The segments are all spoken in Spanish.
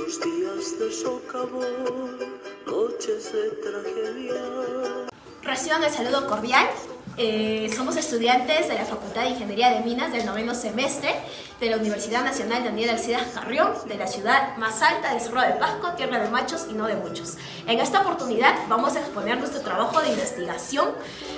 Otros días de socavón, noches de tragedia. Reciban el saludo cordial. Somos estudiantes de la Facultad de Ingeniería de Minas del 9º semestre de la Universidad Nacional Daniel Alcides Carrión, de la ciudad más alta de Cerro de Pasco, tierra de machos y no de muchos. En esta oportunidad vamos a exponer nuestro trabajo de investigación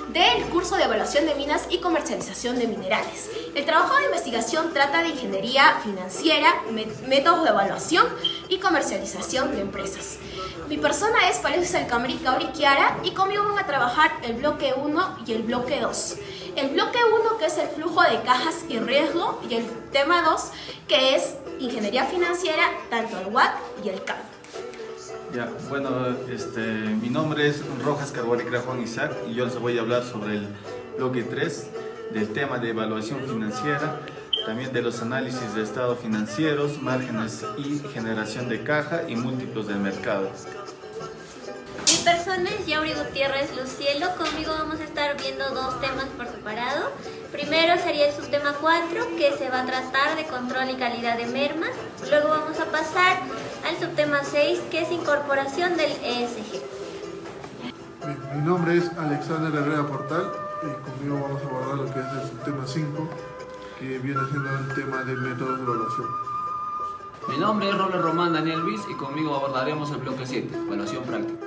del curso de evaluación de minas y comercialización de minerales. El trabajo de investigación trata de ingeniería financiera, métodos de evaluación y comercialización de empresas. Mi persona es Palacios Alcamari Cauri Chiara y conmigo van a trabajar el bloque 1 y el bloque 2. El bloque 1 que es el flujo de cajas y riesgo y el tema 2 que es ingeniería financiera, tanto el WAC y el CAP. Ya, bueno, mi nombre es Rojas Carbonicra Juan Isaac y yo les voy a hablar sobre el bloque 3 del tema de evaluación financiera, también de los análisis de estado financieros, márgenes y generación de caja y múltiplos del mercado. Mi persona es Yauri Gutiérrez Lucielo. Conmigo vamos a estar viendo dos temas por separado. Primero sería el subtema 4, que se va a tratar de control y calidad de mermas. Luego vamos a pasar al subtema 6, que es incorporación del ESG. Mi nombre es Alexander Herrera Portal y conmigo vamos a abordar lo que es el subtema 5, que viene siendo el tema de métodos de evaluación. Mi nombre es Robert Román Daniel Luis y conmigo abordaremos el bloque 7, evaluación práctica.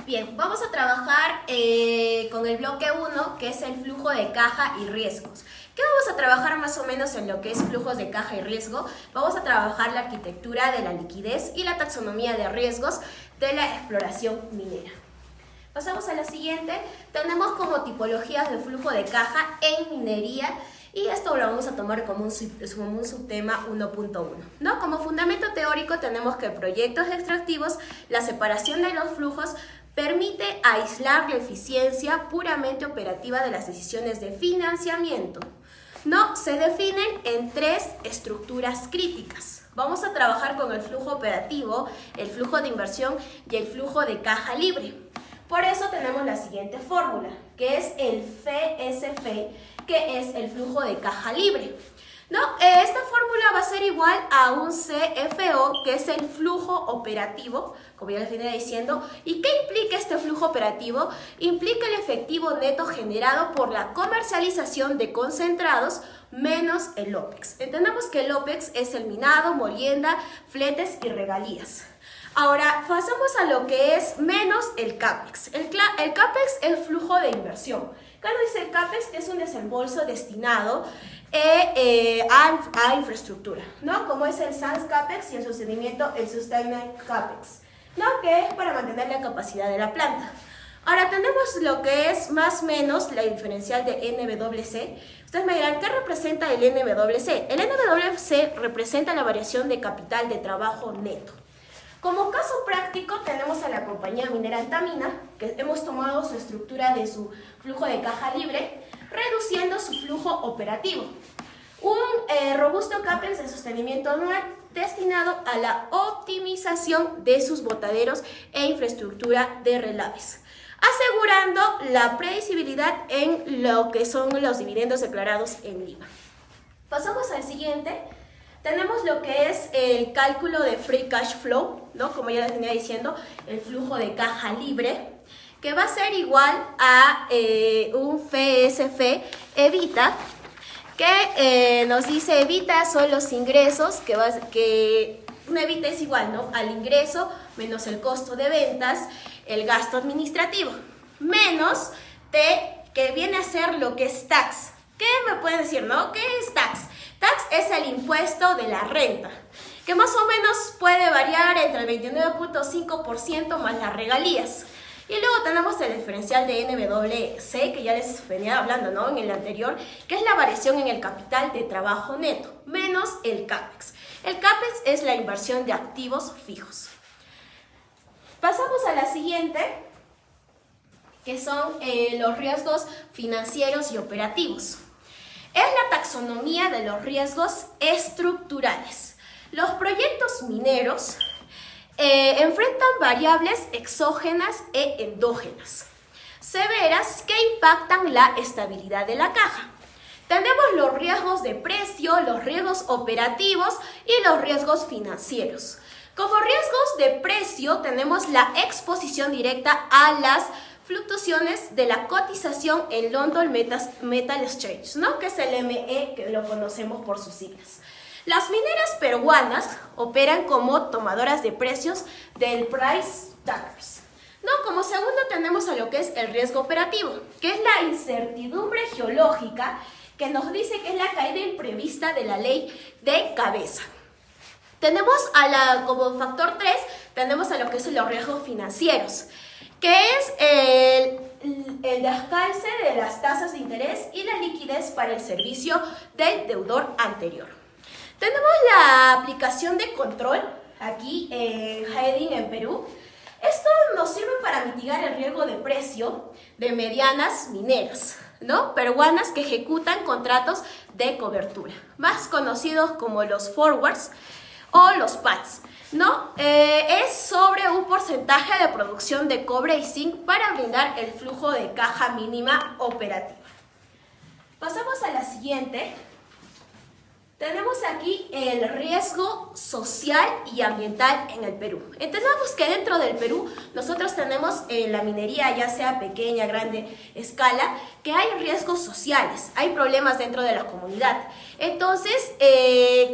Bien, vamos a trabajar con el bloque 1, que es el flujo de caja y riesgos. ¿Qué vamos a trabajar más o menos en lo que es flujos de caja y riesgo? Vamos a trabajar la arquitectura de la liquidez y la taxonomía de riesgos de la exploración minera. Pasamos a la siguiente. Tenemos como tipologías de flujo de caja en minería y esto lo vamos a tomar como un subtema 1.1, ¿no? Como fundamento teórico tenemos que proyectos extractivos, la separación de los flujos, permite aislar la eficiencia puramente operativa de las decisiones de financiamiento. No, se definen en tres estructuras críticas. Vamos a trabajar con el flujo operativo, el flujo de inversión y el flujo de caja libre. Por eso tenemos la siguiente fórmula, que es el FSF, que es el flujo de caja libre. ¿No? Esta fórmula va a ser igual a un CFO, que es el flujo operativo, como ya les venía diciendo. ¿Y qué implica este flujo operativo? Implica el efectivo neto generado por la comercialización de concentrados menos el OPEX. Entendamos que el OPEX es el minado, molienda, fletes y regalías. Ahora pasamos a lo que es menos el CAPEX. El CAPEX es flujo de inversión. Cuando dice el CAPEX es un desembolso destinado a infraestructura, ¿no? Como es el SANS CAPEX y el sostenimiento, el Sustainable CAPEX, ¿no? Que es para mantener la capacidad de la planta. Ahora tenemos lo que es más o menos la diferencial de NWC. Ustedes me dirán, ¿qué representa el NWC? El NWC representa la variación de capital de trabajo neto. Como caso práctico tenemos a la compañía minera Antamina, que hemos tomado su estructura de su flujo de caja libre, reduciendo su flujo operativo. Un robusto CAPEX de sostenimiento anual destinado a la optimización de sus botaderos e infraestructura de relaves, asegurando la predecibilidad en lo que son los dividendos declarados en Lima. Pasamos al siguiente. Tenemos lo que es el cálculo de Free Cash Flow, ¿no? Como ya les venía diciendo, el flujo de caja libre, que va a ser igual a un FSF EBITDA, que nos dice EBITDA son los ingresos, que un EBITDA es igual, ¿no? Al ingreso menos el costo de ventas, el gasto administrativo, menos que viene a ser lo que es tax. ¿Qué me pueden decir, no? ¿Qué es tax? Tax es el impuesto de la renta, que más o menos puede variar entre el 29.5% más las regalías. Y luego tenemos el diferencial de NWC, que ya les venía hablando, ¿no? En el anterior, que es la variación en el capital de trabajo neto, menos el CAPEX. El CAPEX es la inversión de activos fijos. Pasamos a la siguiente, que son los riesgos financieros y operativos. Es la taxonomía de los riesgos estructurales. Los proyectos mineros enfrentan variables exógenas e endógenas, severas que impactan la estabilidad de la caja. Tenemos los los riesgos de precio, los riesgos operativos y los riesgos financieros. Como riesgos de precio tenemos la exposición directa a las fluctuaciones de la cotización en London Metal Exchange, ¿no? Que es el ME, que lo conocemos por sus siglas. Las mineras peruanas operan como tomadoras de precios del price takers, ¿no? Como segundo tenemos a lo que es el riesgo operativo, que es la incertidumbre geológica que nos dice que es la caída imprevista de la ley de cabeza. Tenemos como factor 3, tenemos a lo que son los riesgos financieros, que es el descalce de las tasas de interés y la liquidez para el servicio del deudor anterior. Tenemos la aplicación de control aquí en Heading en Perú. Esto nos sirve para mitigar el riesgo de precio de medianas mineras, ¿no? Peruanas que ejecutan contratos de cobertura, más conocidos como los forwards o los PADs, ¿no? Es sobre un porcentaje de producción de cobre y zinc para brindar el flujo de caja mínima operativa. Pasamos a la siguiente. Tenemos aquí el riesgo social y ambiental en el Perú. Entendamos que dentro del Perú nosotros tenemos la minería, ya sea pequeña, grande escala, que hay riesgos sociales, hay problemas dentro de la comunidad. Entonces,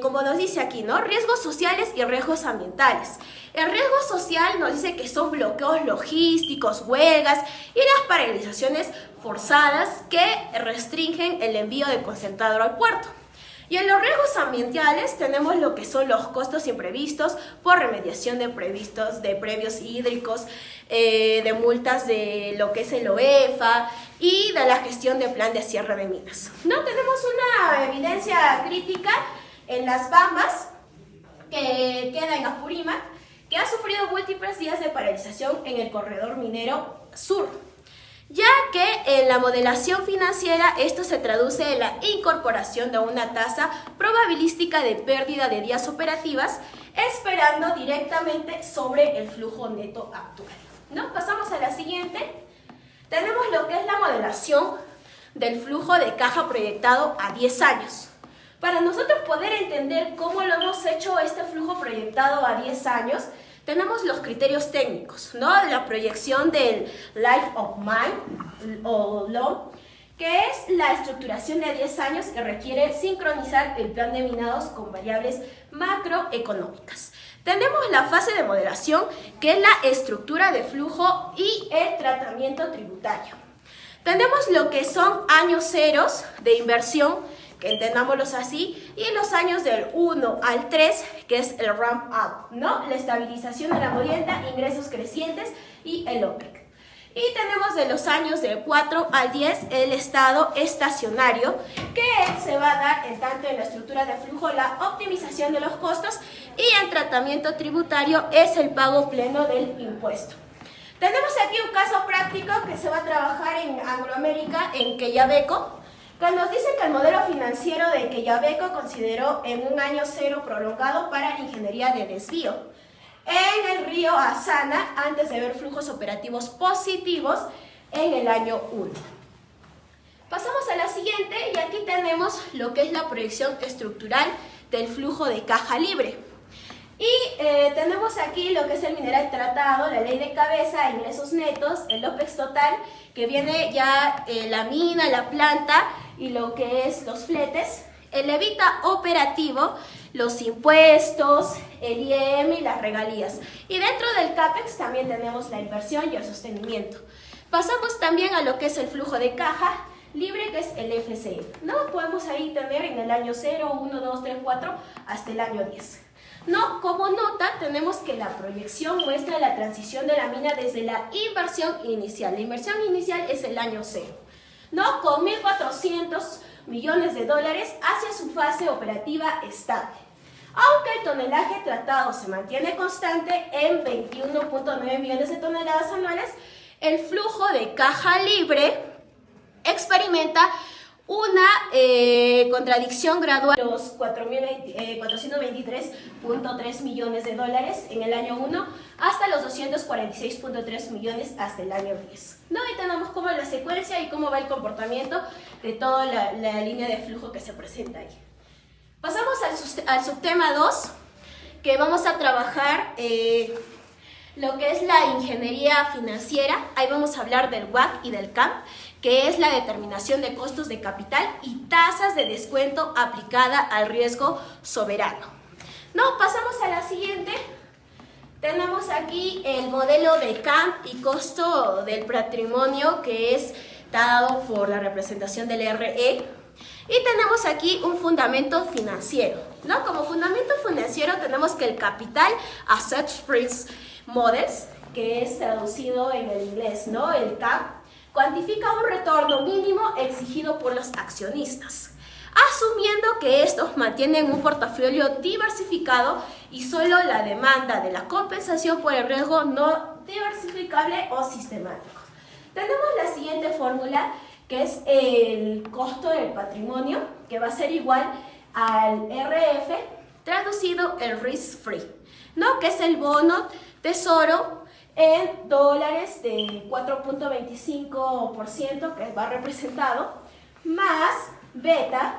como nos dice aquí, ¿no? Riesgos sociales y riesgos ambientales. El riesgo social nos dice que son bloqueos logísticos, huelgas y las paralizaciones forzadas que restringen el envío de concentrado al puerto. Y en los riesgos ambientales tenemos lo que son los costos imprevistos por remediación de previos hídricos, de multas de lo que es el OEFA y de la gestión de plan de cierre de minas. ¿No? Tenemos una evidencia crítica en las Bambas, que queda en Apurímac, que ha sufrido múltiples días de paralización en el corredor minero sur, ya que en la modelación financiera esto se traduce en la incorporación de una tasa probabilística de pérdida de días operativas, esperando directamente sobre el flujo neto actual, ¿no? Pasamos a la siguiente. Tenemos lo que es la modelación del flujo de caja proyectado a 10 años. Para nosotros poder entender cómo lo hemos hecho este flujo proyectado a 10 años, tenemos los criterios técnicos, ¿no? La proyección del Life of Mine o LOM, que es la estructuración de 10 años que requiere sincronizar el plan de minados con variables macroeconómicas. Tenemos la fase de modelación, que es la estructura de flujo y el tratamiento tributario. Tenemos lo que son años ceros de inversión, que entendámoslos así, y en los años del 1 al 3, que es el ramp up, ¿no? La estabilización de la molienda, ingresos crecientes y el OPEX. Y tenemos de los años del 4 al 10 el estado estacionario, que se va a dar en tanto en la estructura de flujo la optimización de los costos y el tratamiento tributario es el pago pleno del impuesto. Tenemos aquí un caso práctico que se va a trabajar en Angloamérica, en Quellaveco, que nos dice que el modelo financiero de Quellaveco consideró en un año cero prolongado para ingeniería de desvío en el río Asana antes de ver flujos operativos positivos en el año 1. Pasamos a la siguiente y aquí tenemos lo que es la proyección estructural del flujo de caja libre. Y tenemos aquí lo que es el mineral tratado, la ley de cabeza, ingresos netos, el OPEX total, que viene ya la mina, la planta y lo que es los fletes, el evita operativo, los impuestos, el IEM y las regalías. Y dentro del CAPEX también tenemos la inversión y el sostenimiento. Pasamos también a lo que es el flujo de caja libre, que es el FCE, ¿no? Podemos ahí tener en el año 0, 1, 2, 3, 4 hasta el año 10. No, como nota tenemos que la proyección muestra la transición de la mina desde la inversión inicial. La inversión inicial es el año 0, ¿no? Con 1.400 millones de dólares hacia su fase operativa estable. Aunque el tonelaje tratado se mantiene constante en 21.9 millones de toneladas anuales, el flujo de caja libre experimenta una contradicción gradual de los 423.3 millones de dólares en el año 1 hasta los 246.3 millones hasta el año 10. ¿No? Y tenemos como la secuencia y cómo va el comportamiento de toda la línea de flujo que se presenta ahí. Pasamos al subtema 2, que vamos a trabajar lo que es la ingeniería financiera. Ahí vamos a hablar del WACC y del CAP, que es la determinación de costos de capital y tasas de descuento aplicada al riesgo soberano. No, pasamos a la siguiente. Tenemos aquí el modelo de CAP y costo del patrimonio, que es dado por la representación del RE. Y tenemos aquí un fundamento financiero, ¿no? Como fundamento financiero tenemos que el capital Asset Price Models, que es traducido en el inglés, ¿no? El CAP, cuantifica un retorno mínimo exigido por los accionistas, asumiendo que estos mantienen un portafolio diversificado y solo la demanda de la compensación por el riesgo no diversificable o sistemático. Tenemos la siguiente fórmula, que es el costo del patrimonio, que va a ser igual al RF, traducido el risk free, ¿no? Que es el bono tesoro en dólares de 4.25% que va representado, más beta,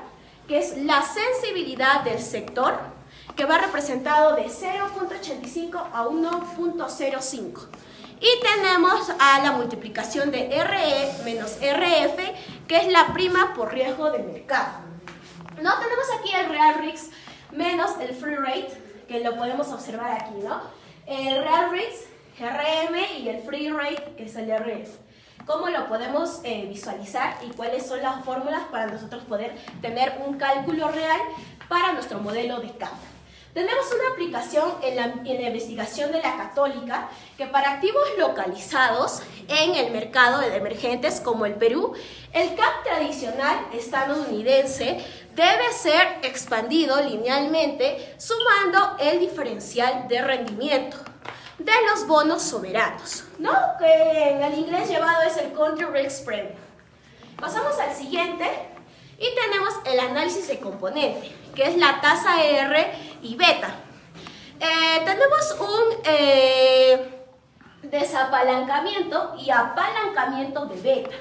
que es la sensibilidad del sector, que va representado de 0.85 a 1.05. Y tenemos a la multiplicación de RE menos RF, que es la prima por riesgo de mercado. No, tenemos aquí el real risk menos el free rate, que lo podemos observar aquí, ¿no? El real risk, RM, y el free rate, que es el RF. ¿Cómo lo podemos visualizar y cuáles son las fórmulas para nosotros poder tener un cálculo real para nuestro modelo de CAP? Tenemos una aplicación en la investigación de la Católica, que para activos localizados en el mercado de emergentes como el Perú, el CAP tradicional estadounidense debe ser expandido linealmente sumando el diferencial de rendimiento de los bonos soberanos, ¿no? Que en el inglés llevado es el Country Risk Premium. Pasamos al siguiente y tenemos el análisis de componente, que es la tasa R y beta. Tenemos un desapalancamiento y apalancamiento de beta.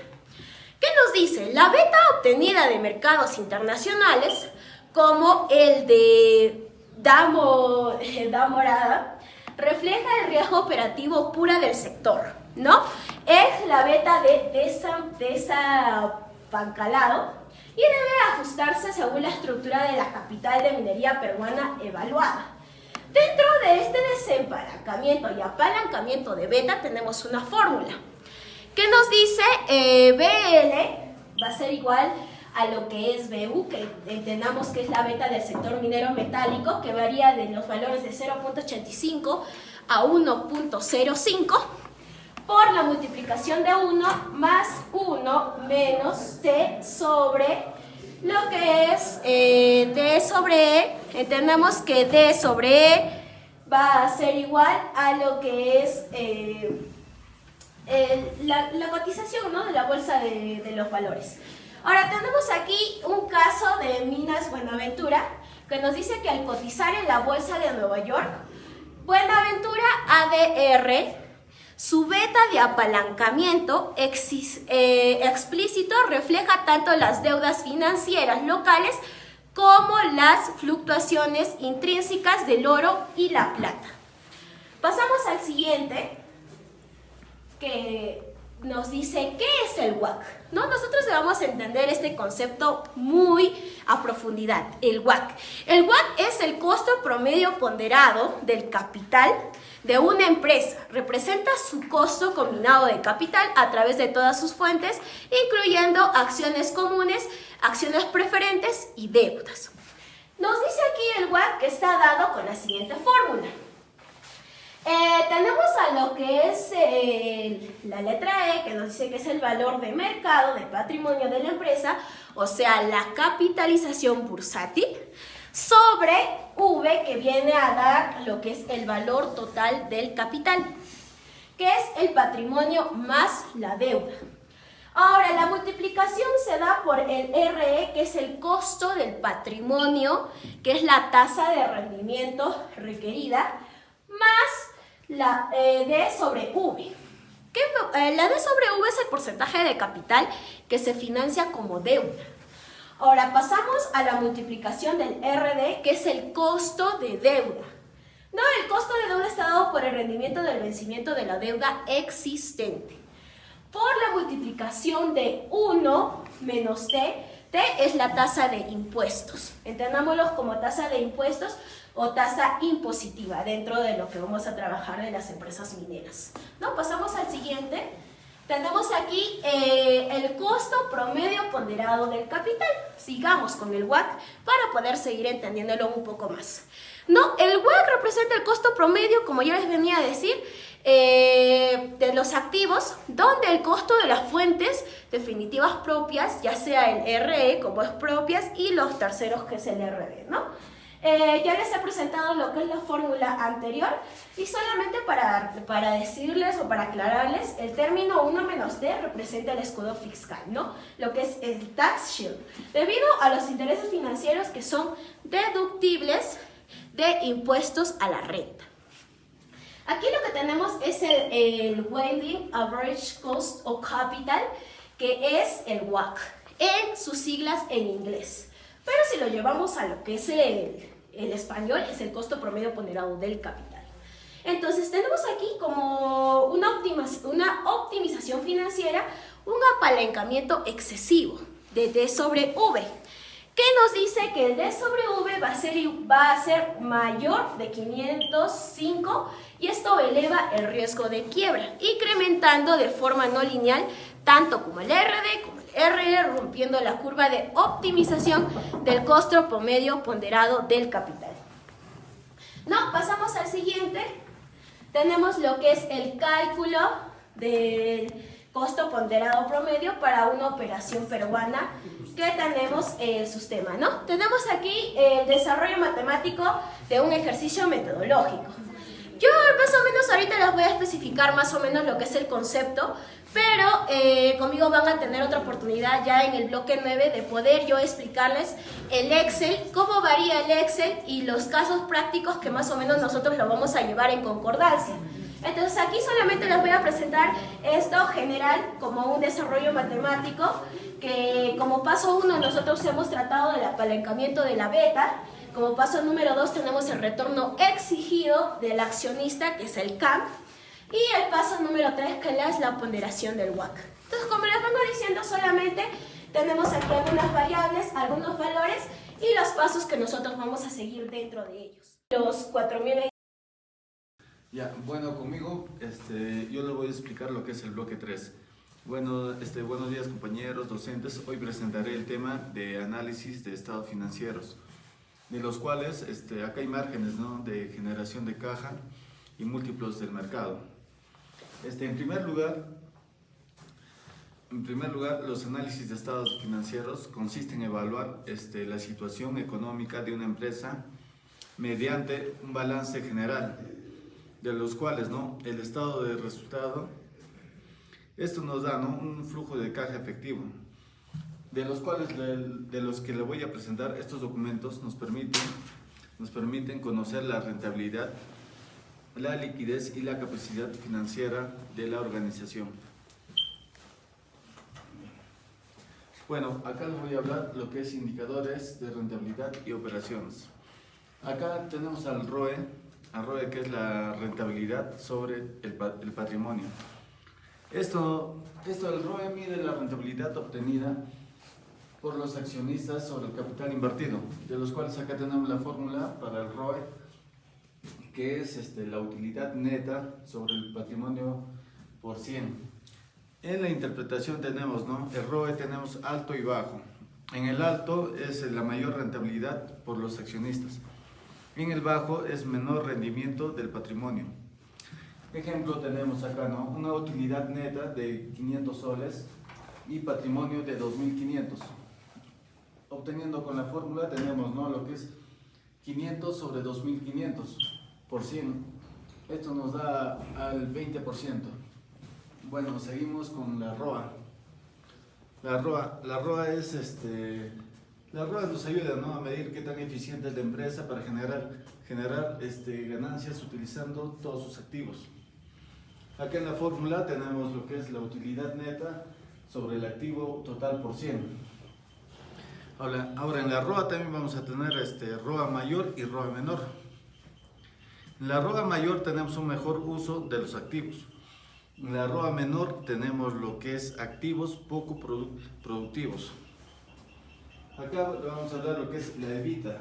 ¿Qué nos dice? La beta obtenida de mercados internacionales, como el de Da Morada, refleja el riesgo operativo pura del sector, ¿no? Es la beta de desapancalado y debe ajustarse según la estructura de la capital de minería peruana evaluada. Dentro de este desapalancamiento y apalancamiento de beta tenemos una fórmula que nos dice BL va a ser igual a lo que es BU, que entendamos que es la beta del sector minero metálico, que varía de los valores de 0.85 a 1.05, por la multiplicación de 1 más 1 menos T sobre lo que es D sobre E. Entendemos que D sobre E va a ser igual a lo que es la cotización, ¿no?, de la bolsa de los valores. Ahora tenemos aquí un caso de Minas Buenaventura, que nos dice que al cotizar en la bolsa de Nueva York, Buenaventura ADR, su beta de apalancamiento explícito refleja tanto las deudas financieras locales como las fluctuaciones intrínsecas del oro y la plata. Pasamos al siguiente, que nos dice qué es el WACC, ¿no? Nosotros vamos a entender este concepto muy a profundidad, el WACC. El WACC es el costo promedio ponderado del capital de una empresa. Representa su costo combinado de capital a través de todas sus fuentes, incluyendo acciones comunes, acciones preferentes y deudas. Nos dice aquí el WACC que está dado con la siguiente fórmula. Tenemos a lo que es la letra E, que nos dice que es el valor de mercado de patrimonio de la empresa, o sea, la capitalización bursátil, sobre V, que viene a dar lo que es el valor total del capital, que es el patrimonio más la deuda. Ahora, la multiplicación se da por el RE, que es el costo del patrimonio, que es la tasa de rendimiento requerida, más la D sobre V. La D sobre V es el porcentaje de capital que se financia como deuda. Ahora pasamos a la multiplicación del RD, que es el costo de deuda. No, el costo de deuda está dado por el rendimiento del vencimiento de la deuda existente. Por la multiplicación de 1 menos T, T es la tasa de impuestos. Entendámoslo como tasa de impuestos o tasa impositiva dentro de lo que vamos a trabajar de las empresas mineras. ¿No? Pasamos al siguiente. Tenemos aquí el costo promedio ponderado del capital. Sigamos con el WACC para poder seguir entendiéndolo un poco más. No, el WACC representa el costo promedio, como ya les venía a decir, de los activos, donde el costo de las fuentes definitivas propias, ya sea el RE como es propias y los terceros que es el RD, ¿no? Ya les he presentado lo que es la fórmula anterior y solamente para decirles o para aclararles, el término 1 menos D representa el escudo fiscal, ¿no? Lo que es el tax shield, debido a los intereses financieros que son deductibles de impuestos a la renta. Aquí lo que tenemos es el Weighted Average Cost of Capital, que es el WACC, en sus siglas en inglés. Pero si lo llevamos a lo que es el español, es el costo promedio ponderado del capital. Entonces tenemos aquí como una optimización financiera, un apalancamiento excesivo de D sobre V, que nos dice que el D sobre V va a ser mayor de 505 y esto eleva el riesgo de quiebra, incrementando de forma no lineal tanto como el RD como el RE, rompiendo la curva de optimización del costo promedio ponderado del capital. No, pasamos al siguiente. Tenemos lo que es el cálculo del costo ponderado promedio para una operación peruana que tenemos el sistema, ¿no? Tenemos aquí el desarrollo matemático de un ejercicio metodológico. Yo más o menos ahorita les voy a especificar más o menos lo que es el concepto, pero conmigo van a tener otra oportunidad ya en el bloque 9 de poder yo explicarles el Excel, cómo varía el Excel y los casos prácticos que más o menos nosotros lo vamos a llevar en concordancia. Entonces aquí solamente les voy a presentar esto general como un desarrollo matemático, que como paso 1 nosotros hemos tratado del apalancamiento de la beta. Como paso número 2 tenemos el retorno exigido del accionista, que es el CAM. Y el paso número 3, que es la ponderación del WACC. Entonces, como les vengo diciendo, solamente tenemos aquí algunas variables, algunos valores y los pasos que nosotros vamos a seguir dentro de ellos. Los 4000. Ya, bueno, conmigo yo les voy a explicar lo que es el bloque 3. Bueno, buenos días compañeros, docentes. Hoy presentaré el tema de análisis de estados financieros, de los cuales acá hay márgenes, ¿no?, de generación de caja y múltiplos del mercado. En primer lugar, los análisis de estados financieros consisten en evaluar la situación económica de una empresa mediante un balance general, de los cuales, ¿no?, el estado de resultado, esto nos da, ¿no?, un flujo de caja efectivo, de los cuales, de los que le voy a presentar estos documentos, nos permiten conocer la rentabilidad, la liquidez y la capacidad financiera de la organización. Bueno, acá les voy a hablar lo que es indicadores de rentabilidad y operaciones. Acá tenemos al ROE que es la rentabilidad sobre el patrimonio. Esto del ROE mide la rentabilidad obtenida por los accionistas sobre el capital invertido, de los cuales acá tenemos la fórmula para el ROE, que es la utilidad neta sobre el patrimonio por 100. En la interpretación tenemos, ¿no?, el ROE tenemos alto y bajo. En el alto es la mayor rentabilidad por los accionistas. En el bajo es menor rendimiento del patrimonio. Ejemplo tenemos acá, ¿no?, una utilidad neta de 500 soles y patrimonio de 2.500. Obteniendo con la fórmula tenemos, ¿no?, lo que es 500 sobre 2.500 por 100. Esto nos da al 20%. Bueno, seguimos con la ROA. La ROA es la ROA nos ayuda, ¿no?, a medir qué tan eficiente es la empresa para generar ganancias utilizando todos sus activos. Acá en la fórmula tenemos lo que es la utilidad neta sobre el activo total por 100. Ahora en la ROA también vamos a tener ROA mayor y ROA menor. En la ROA mayor tenemos un mejor uso de los activos. En la ROA menor tenemos lo que es activos poco productivos. Acá vamos a hablar lo que es la EBITDA.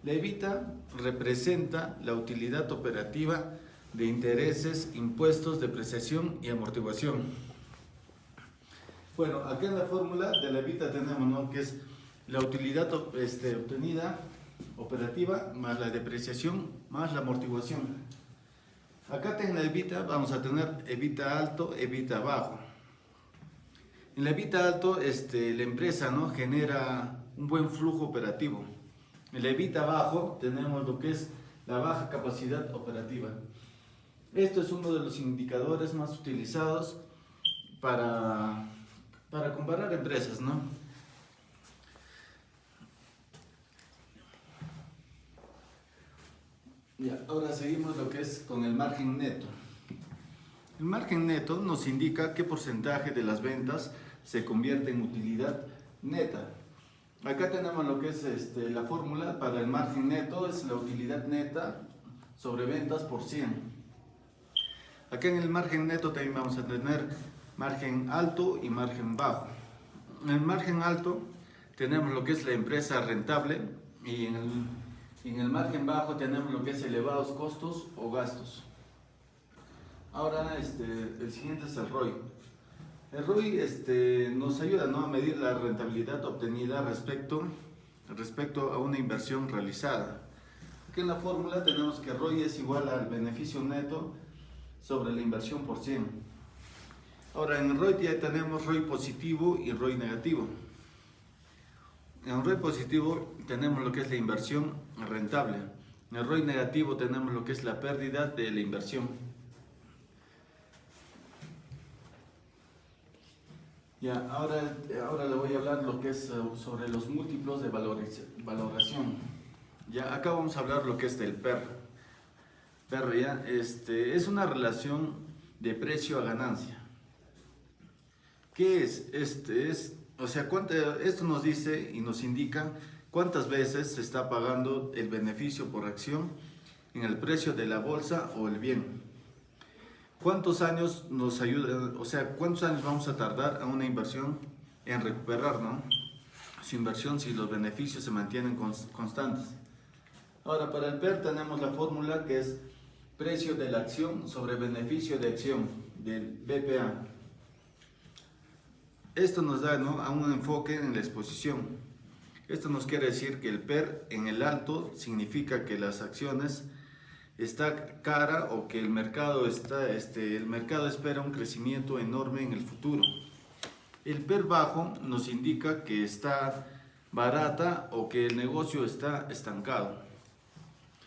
La EBITDA representa la utilidad operativa de intereses, impuestos, depreciación y amortiguación. Bueno, acá en la fórmula de la EBITDA tenemos, ¿no?, que es la utilidad obtenida operativa más la depreciación más la amortiguación. Acá en la EBITDA vamos a tener EBITDA alto, EBITDA bajo. En la EBITDA alto la empresa, ¿no?, genera un buen flujo operativo. En la EBITDA bajo tenemos lo que es la baja capacidad operativa. Esto es uno de los indicadores más utilizados para comparar empresas, ¿no? Ya, ahora seguimos lo que es con el margen neto. El margen neto nos indica qué porcentaje de las ventas se convierte en utilidad neta. Acá tenemos lo que es la fórmula para el margen neto, es la utilidad neta sobre ventas por 100. Acá en el margen neto también vamos a tener margen alto y margen bajo. En el margen alto tenemos lo que es la empresa rentable y en el margen bajo tenemos lo que es elevados costos o gastos. Ahora el siguiente es el ROI. El ROI nos ayuda, ¿no?, a medir la rentabilidad obtenida respecto a una inversión realizada. Aquí en la fórmula tenemos que ROI es igual al beneficio neto sobre la inversión por 100. Ahora en el ROI ya tenemos ROI positivo y ROI negativo. En el ROI positivo tenemos lo que es la inversión rentable. En el ROI negativo tenemos lo que es la pérdida de la inversión. Ya, ahora le voy a hablar lo que es sobre los múltiplos de valoración. Ya, acá vamos a hablar lo que es del PER. PER ya, es una relación de precio a ganancia. ¿Qué es? O sea, esto nos dice y nos indica cuántas veces se está pagando el beneficio por acción en el precio de la bolsa o el bien. ¿Cuántos años nos ayuda? O sea, ¿cuántos años vamos a tardar a una inversión en recuperar, ¿no?, su inversión si los beneficios se mantienen constantes? Ahora, para el PER tenemos la fórmula que es precio de la acción sobre beneficio de acción del BPA. Esto nos da, ¿no?, a un enfoque en la exposición. Esto nos quiere decir que el PER en el alto significa que las acciones está cara o que el mercado espera un crecimiento enorme en el futuro. El PER bajo nos indica que está barata o que el negocio está estancado.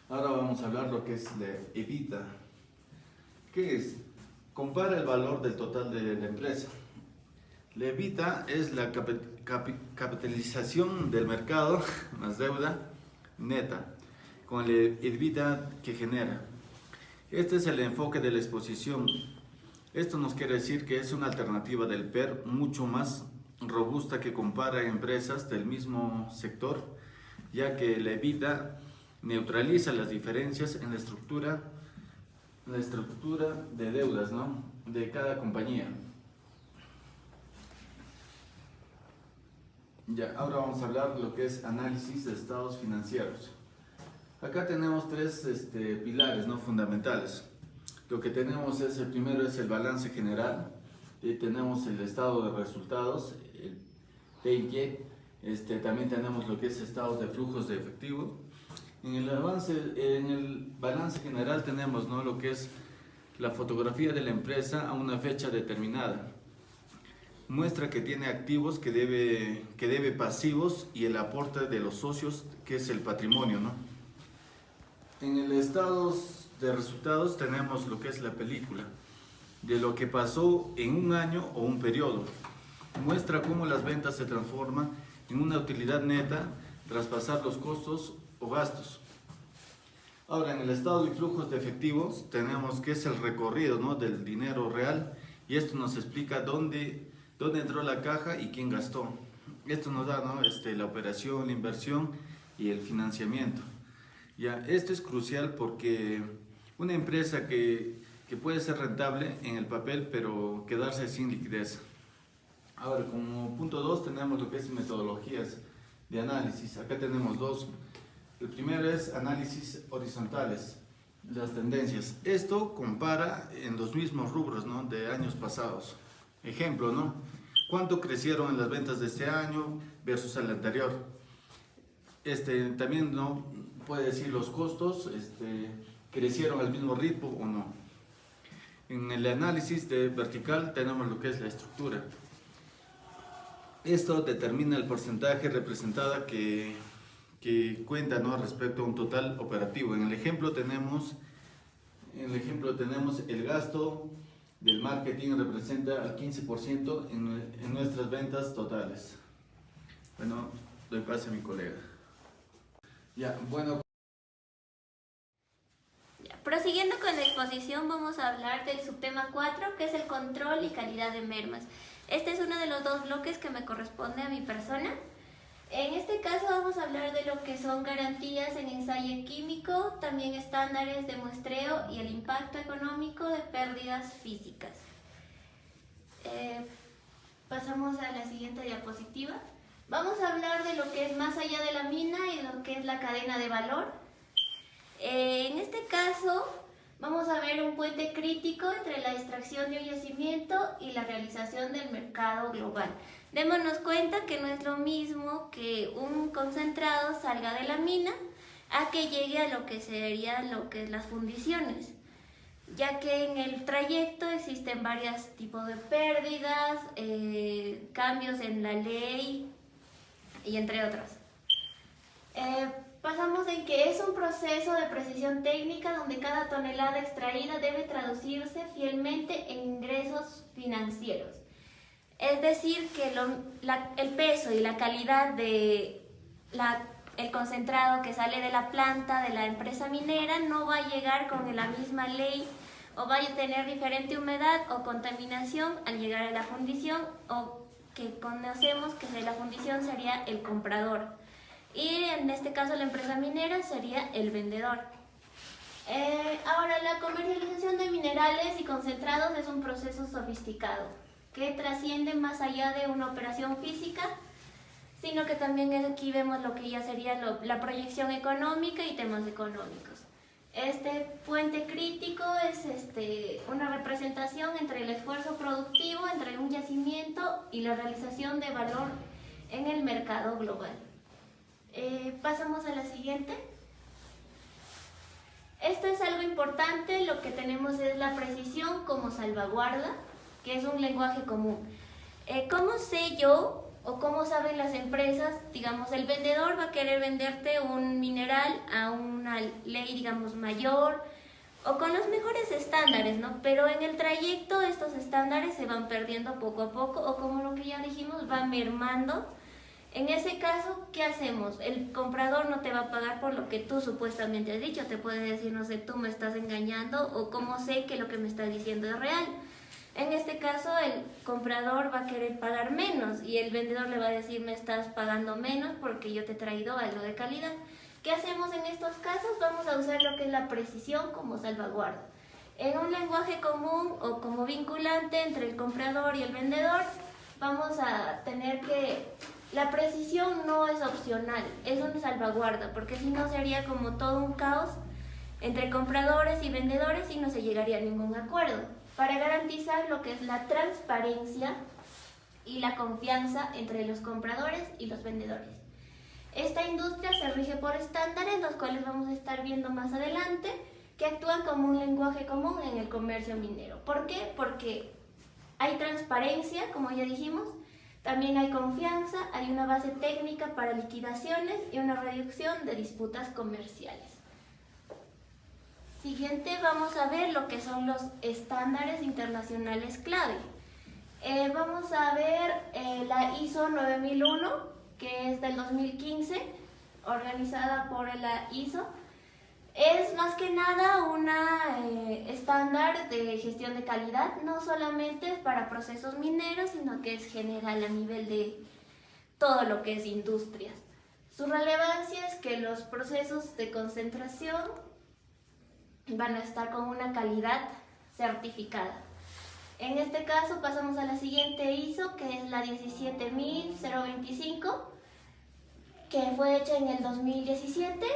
Ahora vamos a hablar lo que es la EBITDA. ¿Qué es? Compara el valor del total de la empresa. La EBITDA es la capitalización del mercado más deuda neta con el EBITDA que genera. Este es el enfoque de la exposición. Esto nos quiere decir que es una alternativa del PER mucho más robusta que compara empresas del mismo sector, ya que la EBITDA neutraliza las diferencias en la estructura de deudas, ¿no?, de cada compañía. Ya, ahora vamos a hablar de lo que es análisis de estados financieros. Acá tenemos tres pilares, ¿no?, fundamentales. Lo que tenemos el primero es el balance general, tenemos el estado de resultados, el P&L, también tenemos lo que es estados de flujos de efectivo. En el balance general tenemos, ¿no?, lo que es la fotografía de la empresa a una fecha determinada. Muestra que tiene activos, que debe pasivos y el aporte de los socios, que es el patrimonio, ¿no? En el estado de resultados tenemos lo que es la película de lo que pasó en un año o un periodo. Muestra cómo las ventas se transforman en una utilidad neta tras pasar los costos o gastos. Ahora, en el estado de flujos de efectivos tenemos que es el recorrido, ¿no?, del dinero real, y esto nos explica dónde entró la caja y quién gastó. Esto nos da, ¿no?, la operación, la inversión y el financiamiento. Ya, esto es crucial porque una empresa que puede ser rentable en el papel, pero quedarse sin liquidez. Ahora, como punto 2 tenemos lo que es metodologías de análisis. Acá tenemos dos. El primero es análisis horizontales, las tendencias. Esto compara en los mismos rubros, ¿no?, de años pasados. Ejemplo, ¿no?, ¿cuánto crecieron en las ventas de este año versus el anterior? También, ¿no?, puede decir los costos, crecieron al mismo ritmo o no. En el análisis de vertical tenemos lo que es la estructura. Esto determina el porcentaje representado que cuenta, ¿no?, respecto a un total operativo. En el ejemplo tenemos el gasto del marketing representa al 15% en nuestras ventas totales. Bueno, doy pase a mi colega. Ya, bueno. Prosiguiendo con la exposición, vamos a hablar del subtema 4, que es el control y calidad de mermas. Este es uno de los dos bloques que me corresponde a mi persona. En este caso vamos a hablar de lo que son garantías en ensayo químico, también estándares de muestreo y el impacto económico de pérdidas físicas. Pasamos a la siguiente diapositiva. Vamos a hablar de lo que es más allá de la mina y lo que es la cadena de valor. En este caso vamos a ver un puente crítico entre la extracción de un yacimiento y la realización del mercado global. Démonos cuenta que no es lo mismo que un concentrado salga de la mina a que llegue a lo que serían las fundiciones, ya que en el trayecto existen varios tipos de pérdidas, cambios en la ley y entre otros. Pasamos en que es un proceso de precisión técnica donde cada tonelada extraída debe traducirse fielmente en ingresos financieros. Es decir, que el peso y la calidad de el concentrado que sale de la planta de la empresa minera no va a llegar con la misma ley o va a tener diferente humedad o contaminación al llegar a la fundición, o que conocemos que de la fundición sería el comprador. Y en este caso la empresa minera sería el vendedor. Ahora, la comercialización de minerales y concentrados es un proceso sofisticado que trasciende más allá de una operación física, sino que también aquí vemos lo que ya sería la proyección económica y temas económicos. Este puente crítico es una representación entre el esfuerzo productivo, entre un yacimiento y la realización de valor en el mercado global. Pasamos a la siguiente. Esto es algo importante, lo que tenemos es la precisión como salvaguarda, que es un lenguaje común. ¿Cómo sé yo o cómo saben las empresas? Digamos, el vendedor va a querer venderte un mineral a una ley, digamos, mayor o con los mejores estándares, ¿no? Pero en el trayecto estos estándares se van perdiendo poco a poco, o como lo que ya dijimos, van mermando. En ese caso, ¿qué hacemos? El comprador no te va a pagar por lo que tú supuestamente has dicho. Te puede decir, no sé, tú me estás engañando, o cómo sé que lo que me estás diciendo es real. En este caso, el comprador va a querer pagar menos y el vendedor le va a decir, me estás pagando menos porque yo te he traído algo de calidad. ¿Qué hacemos en estos casos? Vamos a usar lo que es la precisión como salvaguarda. En un lenguaje común o como vinculante entre el comprador y el vendedor, vamos a tener que la precisión no es opcional, es una salvaguarda, porque si no sería como todo un caos entre compradores y vendedores y no se llegaría a ningún acuerdo. Para garantizar lo que es la transparencia y la confianza entre los compradores y los vendedores. Esta industria se rige por estándares, los cuales vamos a estar viendo más adelante, que actúan como un lenguaje común en el comercio minero. ¿Por qué? Porque hay transparencia, como ya dijimos, también hay confianza, hay una base técnica para liquidaciones y una reducción de disputas comerciales. Siguiente, vamos a ver lo que son los estándares internacionales clave. Vamos a ver la ISO 9001, que es del 2015, organizada por la ISO. Es más que nada una estándar de gestión de calidad, no solamente para procesos mineros, sino que es general a nivel de todo lo que es industrias. Su relevancia es que los procesos de concentración van a estar con una calidad certificada. En este caso pasamos a la siguiente ISO, que es la 17025, que fue hecha en el 2017.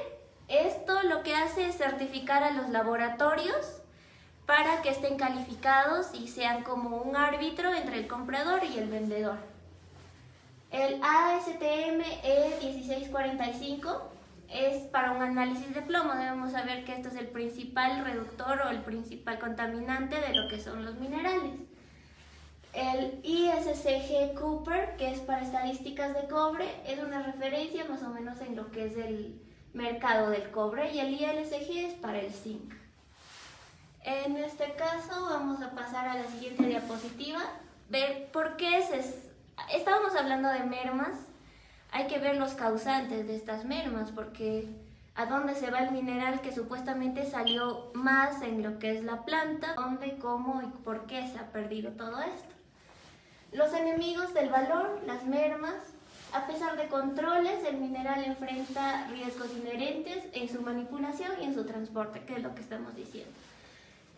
Esto lo que hace es certificar a los laboratorios para que estén calificados y sean como un árbitro entre el comprador y el vendedor. El ASTM E1645 es para un análisis de plomo. Debemos saber que esto es el principal reductor o el principal contaminante de lo que son los minerales. El ISCG Cooper, que es para estadísticas de cobre, es una referencia más o menos en lo que es el mercado del cobre, y el ILSG es para el zinc. En este caso vamos a pasar a la siguiente diapositiva, ver por qué estábamos hablando de mermas. Hay que ver los causantes de estas mermas, porque a dónde se va el mineral que supuestamente salió más en lo que es la planta, dónde, cómo y por qué se ha perdido todo esto. Los enemigos del valor, las mermas. A pesar de controles, el mineral enfrenta riesgos inherentes en su manipulación y en su transporte, que es lo que estamos diciendo.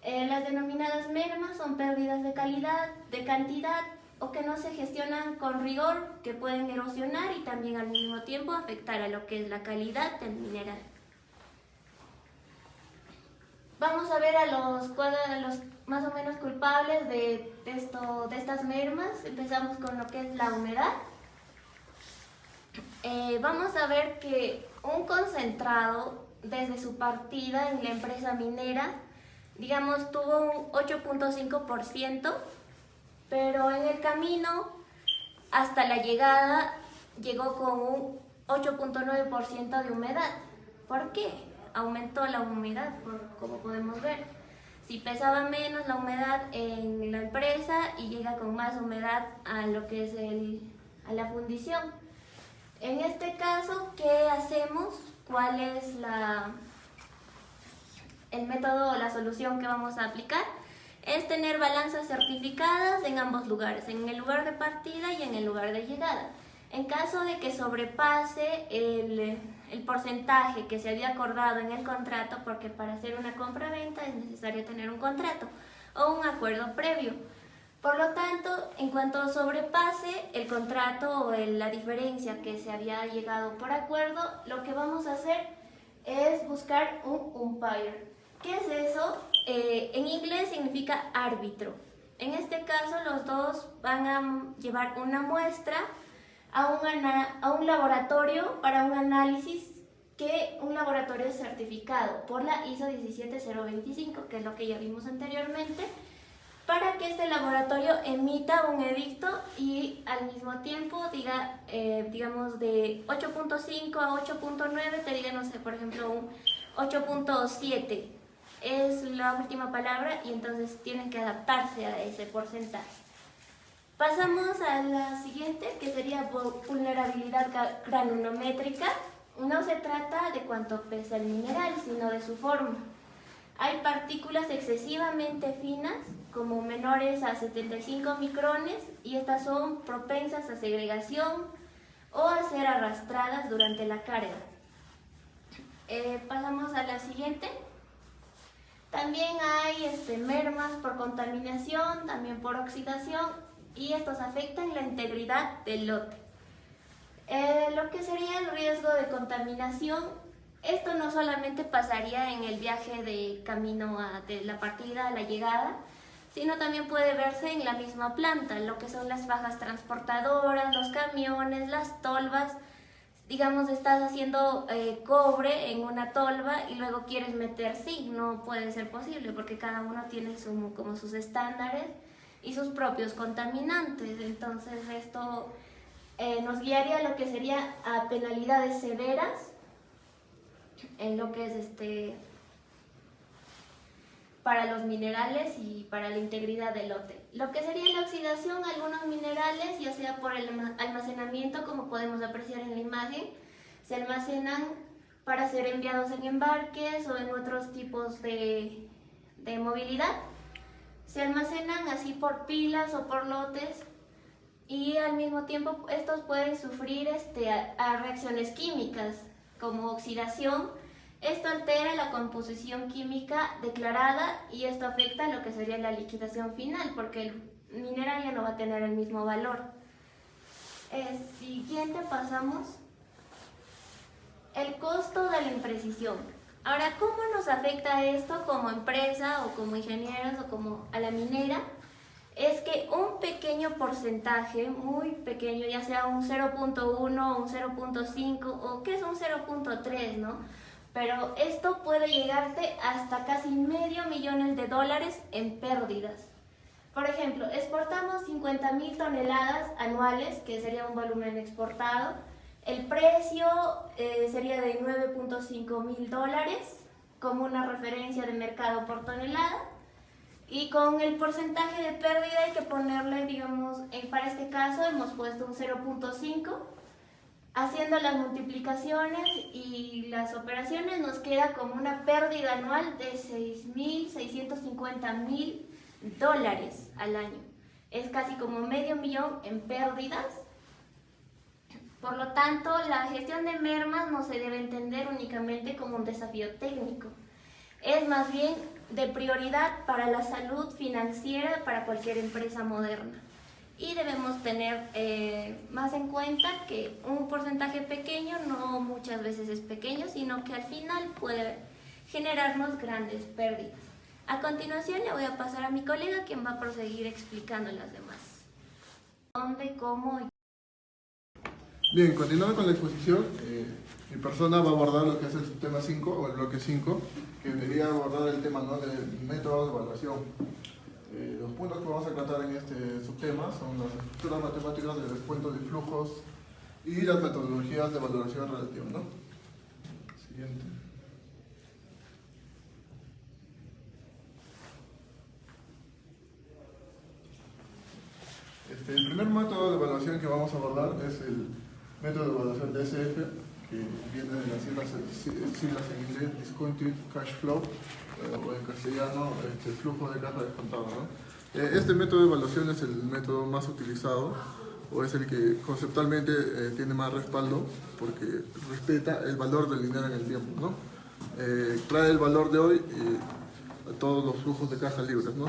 Las denominadas mermas son pérdidas de calidad, de cantidad, o que no se gestionan con rigor, que pueden erosionar y también al mismo tiempo afectar a lo que es la calidad del mineral. Vamos a ver a los más o menos culpables de estas mermas. Empezamos con lo que es la humedad. Vamos a ver que un concentrado desde su partida en la empresa minera, digamos, tuvo un 8.5%, pero en el camino hasta la llegada llegó con un 8.9% de humedad. ¿Por qué? Aumentó la humedad, como podemos ver. Si pesaba menos la humedad en la empresa y llega con más humedad a lo que es a la fundición. En este caso, ¿qué hacemos? ¿Cuál es el método o la solución que vamos a aplicar? Es tener balanzas certificadas en ambos lugares, en el lugar de partida y en el lugar de llegada. En caso de que sobrepase el porcentaje que se había acordado en el contrato, porque para hacer una compra-venta es necesario tener un contrato o un acuerdo previo. Por lo tanto, en cuanto sobrepase el contrato o la diferencia que se había llegado por acuerdo, lo que vamos a hacer es buscar un umpire. ¿Qué es eso? En inglés significa árbitro. En este caso, los dos van a llevar una muestra a un laboratorio para un análisis, que un laboratorio certificado por la ISO 17025, que es lo que ya vimos anteriormente, para que este laboratorio emita un edicto y al mismo tiempo diga, digamos, de 8.5 a 8.9, te diga, no sé, por ejemplo, un 8.7 es la última palabra, y entonces tienen que adaptarse a ese porcentaje. Pasamos a la siguiente, que sería vulnerabilidad granulométrica. No se trata de cuánto pesa el mineral, sino de su forma. Hay partículas excesivamente finas, como menores a 75 micrones, y estas son propensas a segregación o a ser arrastradas durante la carga. Pasamos a la siguiente. También hay mermas por contaminación, también por oxidación, y estos afectan la integridad del lote. Lo que sería el riesgo de contaminación, esto no solamente pasaría en el viaje de camino de la partida a la llegada, sino también puede verse en la misma planta, lo que son las fajas transportadoras, los camiones, las tolvas. Digamos, estás haciendo cobre en una tolva y luego quieres meter zinc, no puede ser posible porque cada uno tiene como sus estándares y sus propios contaminantes. Entonces esto nos guiaría a lo que sería a penalidades severas en lo que es para los minerales y para la integridad del lote. Lo que sería la oxidación, algunos minerales, ya sea por el almacenamiento, como podemos apreciar en la imagen, se almacenan para ser enviados en embarques o en otros tipos de movilidad. Se almacenan así por pilas o por lotes y al mismo tiempo estos pueden sufrir a reacciones químicas como oxidación. Esto altera la composición química declarada y esto afecta lo que sería la liquidación final porque el mineral ya no va a tener el mismo valor. Siguiente pasamos. El costo de la imprecisión. Ahora, ¿cómo nos afecta esto como empresa o como ingenieros o como a la minera? Es que un pequeño porcentaje, muy pequeño, ya sea un 0.1, un 0.5 o que es un 0.3, ¿no? Pero esto puede llegarte hasta casi $500,000 en pérdidas. Por ejemplo, exportamos 50.000 toneladas anuales, que sería un volumen exportado. El precio sería de $9.5 mil como una referencia de mercado por tonelada. Y con el porcentaje de pérdida hay que ponerle, digamos, para este caso hemos puesto un 0.5. Haciendo las multiplicaciones y las operaciones nos queda como una pérdida anual de $6.650.000 al año. Es casi como $500,000 en pérdidas. Por lo tanto, la gestión de mermas no se debe entender únicamente como un desafío técnico. Es más bien de prioridad para la salud financiera para cualquier empresa moderna. Y debemos tener más en cuenta que un porcentaje pequeño no muchas veces es pequeño, sino que al final puede generarnos grandes pérdidas. A continuación le voy a pasar a mi colega quien va a proseguir explicando las demás. ¿Dónde, cómo y... Bien, continuando con la exposición, mi persona va a abordar lo que es el tema 5 o el bloque 5, que debería abordar el tema, ¿no?, del método de evaluación. Los puntos que vamos a tratar en este subtema son las estructuras matemáticas de descuento de flujos y las metodologías de valoración relativa, ¿no? Siguiente. El primer método de evaluación que vamos a abordar es el método de evaluación DCF, que viene de las siglas en inglés Discounted Cash Flow, o en castellano flujo de caja descontado, ¿no? Este método de evaluación es el método más utilizado o es el que conceptualmente tiene más respaldo porque respeta el valor del dinero en el tiempo, ¿no? Trae el valor de hoy a todos los flujos de caja libres, ¿no?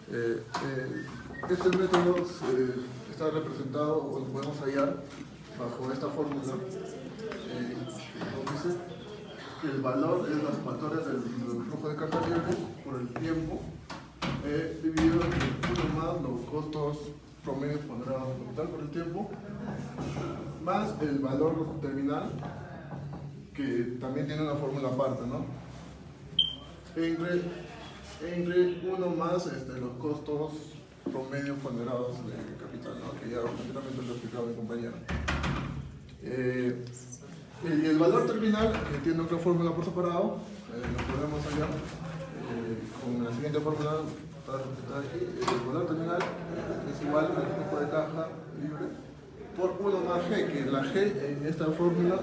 Este método está representado o lo podemos hallar bajo esta fórmula, donde dice que el valor es la sumatoria del flujo de caja libre por el tiempo dividido entre 1 más los costos promedios ponderados de capital por el tiempo más el valor terminal, que también tiene una fórmula aparte, ¿no? Entre 1 más los costos promedios ponderados de capital, ¿no?, que ya anteriormente lo ha explicado mi compañero. Y el valor terminal, que tiene otra fórmula por separado, lo podemos hallar con la siguiente fórmula para representar aquí. El valor terminal es igual al flujo de caja libre por 1 más G, que la G en esta fórmula,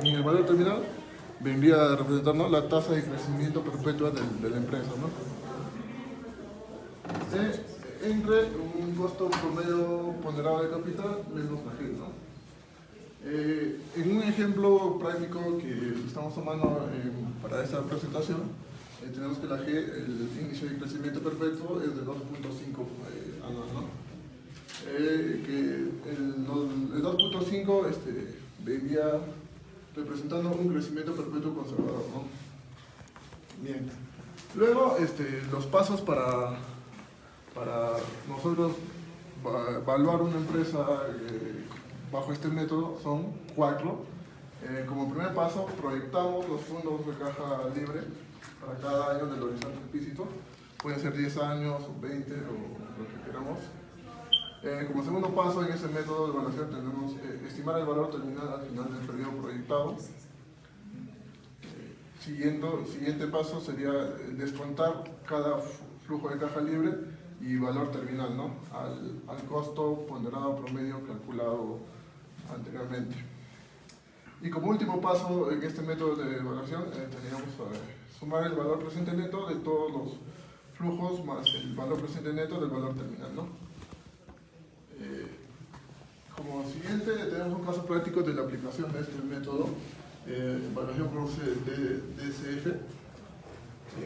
en el valor terminal, vendría a representar, ¿no?, la tasa de crecimiento perpetua de la empresa, ¿no? Entre un costo promedio ponderado de capital menos la G, ¿no? En un ejemplo práctico que estamos tomando para esta presentación, tenemos que la G, el índice de crecimiento perpetuo, es de 2.5 anual, ¿no? Que el 2.5 vendría representando un crecimiento perpetuo conservador, ¿no? Bien. Luego, los pasos para nosotros evaluar una empresa bajo este método son 4. Como primer paso, proyectamos los fondos de caja libre para cada año del horizonte implícito. Pueden ser 10 años, o 20, o lo que queramos. Como segundo paso, en ese método de evaluación tenemos estimar el valor terminal al final del periodo proyectado. Siguiente paso sería descontar cada flujo de caja libre y valor terminal, ¿no? Al costo ponderado promedio calculado anteriormente. Y como último paso en este método de evaluación tendríamos sumar el valor presente neto de todos los flujos más el valor presente neto del valor terminal, ¿no? Como siguiente tenemos un caso práctico de la aplicación de este método, evaluación por DCF.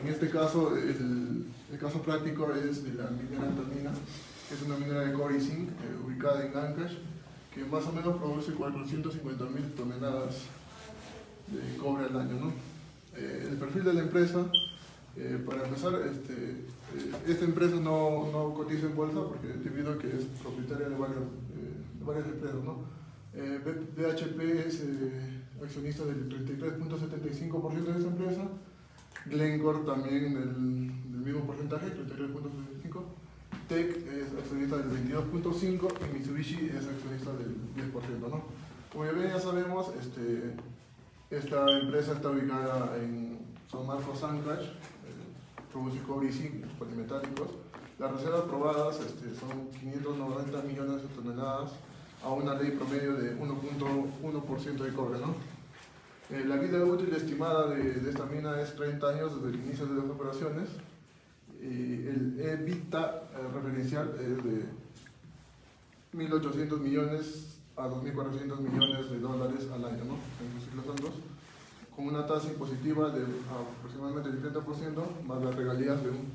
En este caso el caso práctico es de la minera Antonina, que es una minera de cobre y zinc ubicada en Ancash, que más o menos produce 450.000 toneladas de cobre al año, ¿no? El perfil de la empresa, para empezar, esta empresa no cotiza en bolsa porque debido a que es propietaria de varias empresas, ¿no? BHP es accionista del 33.75% de esa empresa, Glencore también del mismo porcentaje, 33.75%, Teck es accionista del 22.5% y Mitsubishi es accionista del 10%, ¿no? Como ya sabemos, esta empresa está ubicada en San Marcos, Ancash, produce cobre y zinc, polimetálicos. Las reservas probadas son 590 millones de toneladas a una ley promedio de 1.1% de cobre, ¿no? La vida útil estimada de esta mina es 30 años desde el inicio de las operaciones. Y el EBITDA referencial es de 1.800 millones a 2.400 millones de dólares al año, ¿no? En los ciclos ambos, con una tasa impositiva de aproximadamente el 30%, más las regalías de un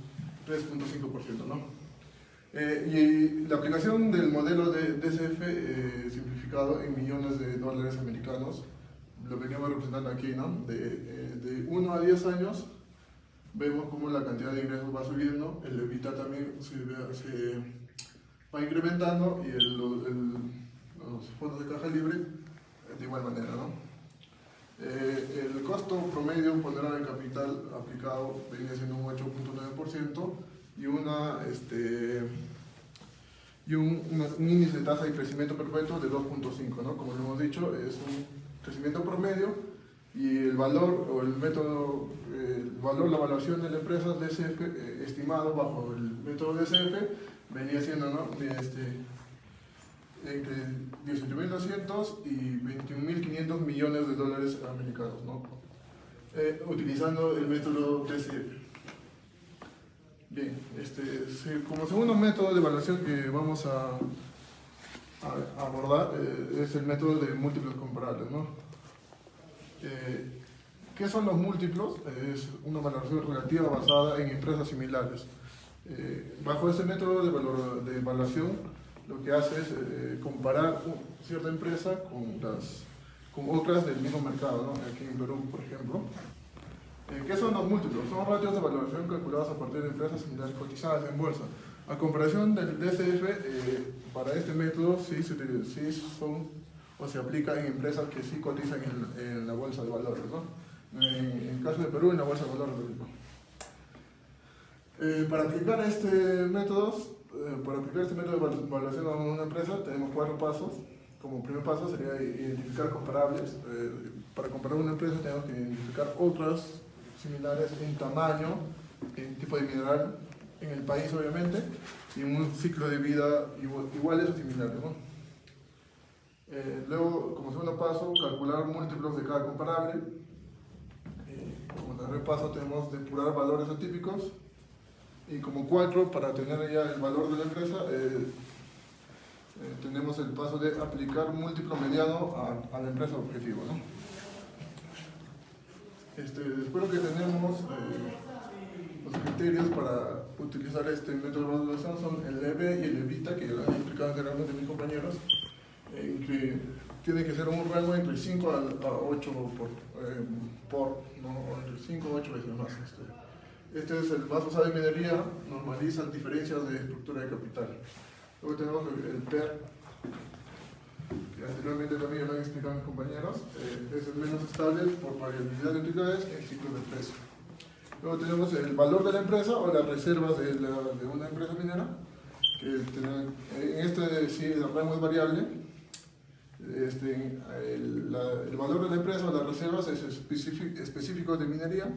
3.5%, ¿no? Y la aplicación del modelo de DCF simplificado en millones de dólares americanos, lo veníamos representando aquí, ¿no? De 1 a 10 años, vemos cómo la cantidad de ingresos va subiendo, el EBITDA también se va incrementando y los fondos de caja libre de igual manera, ¿no? El costo promedio ponderado de capital aplicado venía siendo un 8.9% y un índice de tasa de crecimiento perpetuo de 2.5, ¿no? Como lo hemos dicho, es un crecimiento promedio y el valor o el método, la evaluación de la empresa DCF estimado bajo el método DCF venía siendo, ¿no? Entre 18.200 y 21.500 millones de dólares americanos, ¿no? Utilizando el método DCF. Bien, como segundo método de evaluación que vamos a abordar es el método de múltiplos comparables, ¿no? ¿Qué son los múltiplos? Es una valoración relativa basada en empresas similares. Bajo este método de evaluación, lo que hace es comparar cierta empresa con otras del mismo mercado, ¿no? Aquí en Perú, por ejemplo. ¿Qué son los múltiplos? Son ratios de valoración calculados a partir de empresas similares cotizadas en bolsa. A comparación del DCF, para este método sí son o se aplica en empresas que sí cotizan en la bolsa de valores, ¿no? En el caso de Perú, en la bolsa de valores de Perú. Para aplicar este método de evaluación a una empresa tenemos 4 pasos. Como primer paso sería identificar comparables. Para comparar una empresa tenemos que identificar otras similares en tamaño, en tipo de mineral, en el país obviamente, y en un ciclo de vida iguales o similares, ¿no? Luego, como segundo paso, calcular múltiplos de cada comparable. Como tercer paso tenemos depurar valores atípicos. Y como 4, para tener ya el valor de la empresa, tenemos el paso de aplicar múltiplo mediano a la empresa objetivo, ¿no? Después que tenemos los criterios para utilizar este método de evaluación son el EV y el EBITDA, que ya lo han explicado anteriormente mis compañeros, que tiene que ser un rango entre 5 a 8 ¿no? Entre 5 a 8 veces más. Este es el más usado en minería, normaliza diferencias de estructura de capital. Luego tenemos el PER, que anteriormente también lo han explicado mis compañeros, es el menos estable por variabilidad de utilidades en ciclos de precio. Luego tenemos el valor de la empresa o las reservas de una empresa minera, que en sí el rango es variable. El valor de la empresa o las reservas es específico de minería,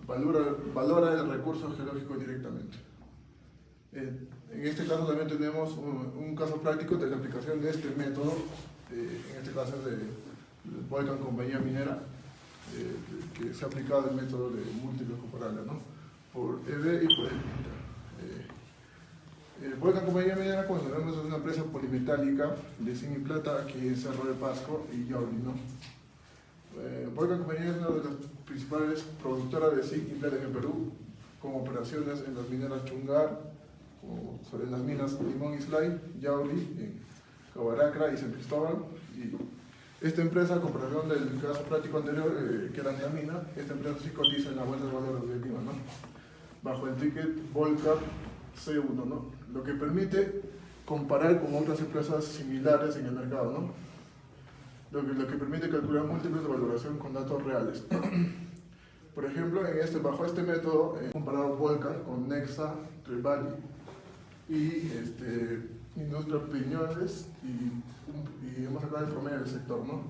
valora el recurso geológico directamente. En este caso también tenemos un caso práctico de la aplicación de este método, en este caso es de Volcan Compañía Minera, que se ha aplicado el método de múltiples comparables, ¿no? Por EB y por EBITDA. Volcan Compañía Minera, como sabemos, es una empresa polimetálica de zinc y plata aquí en Cerro de Pasco y Yauli, ¿no? Volcan Compañía es una de las principales productoras de zinc y plata en el Perú, con operaciones en las mineras Chungar, sobre las minas Limón y Slay, Yauli, en Cabaracra y San Cristóbal. Y esta empresa, a comparación del caso práctico anterior, que era Niamina, esta empresa sí cotiza en la Bolsa de Valores de Lima, ¿no? Bajo el ticket Volcap C1, ¿no? Lo que permite comparar con otras empresas similares en el mercado, ¿no? Lo que permite calcular múltiples de valoración con datos reales. Por ejemplo, bajo este método he comparado Volcan con Nexa, Trevali y Industria Piñones y hemos sacado el promedio del sector, ¿no?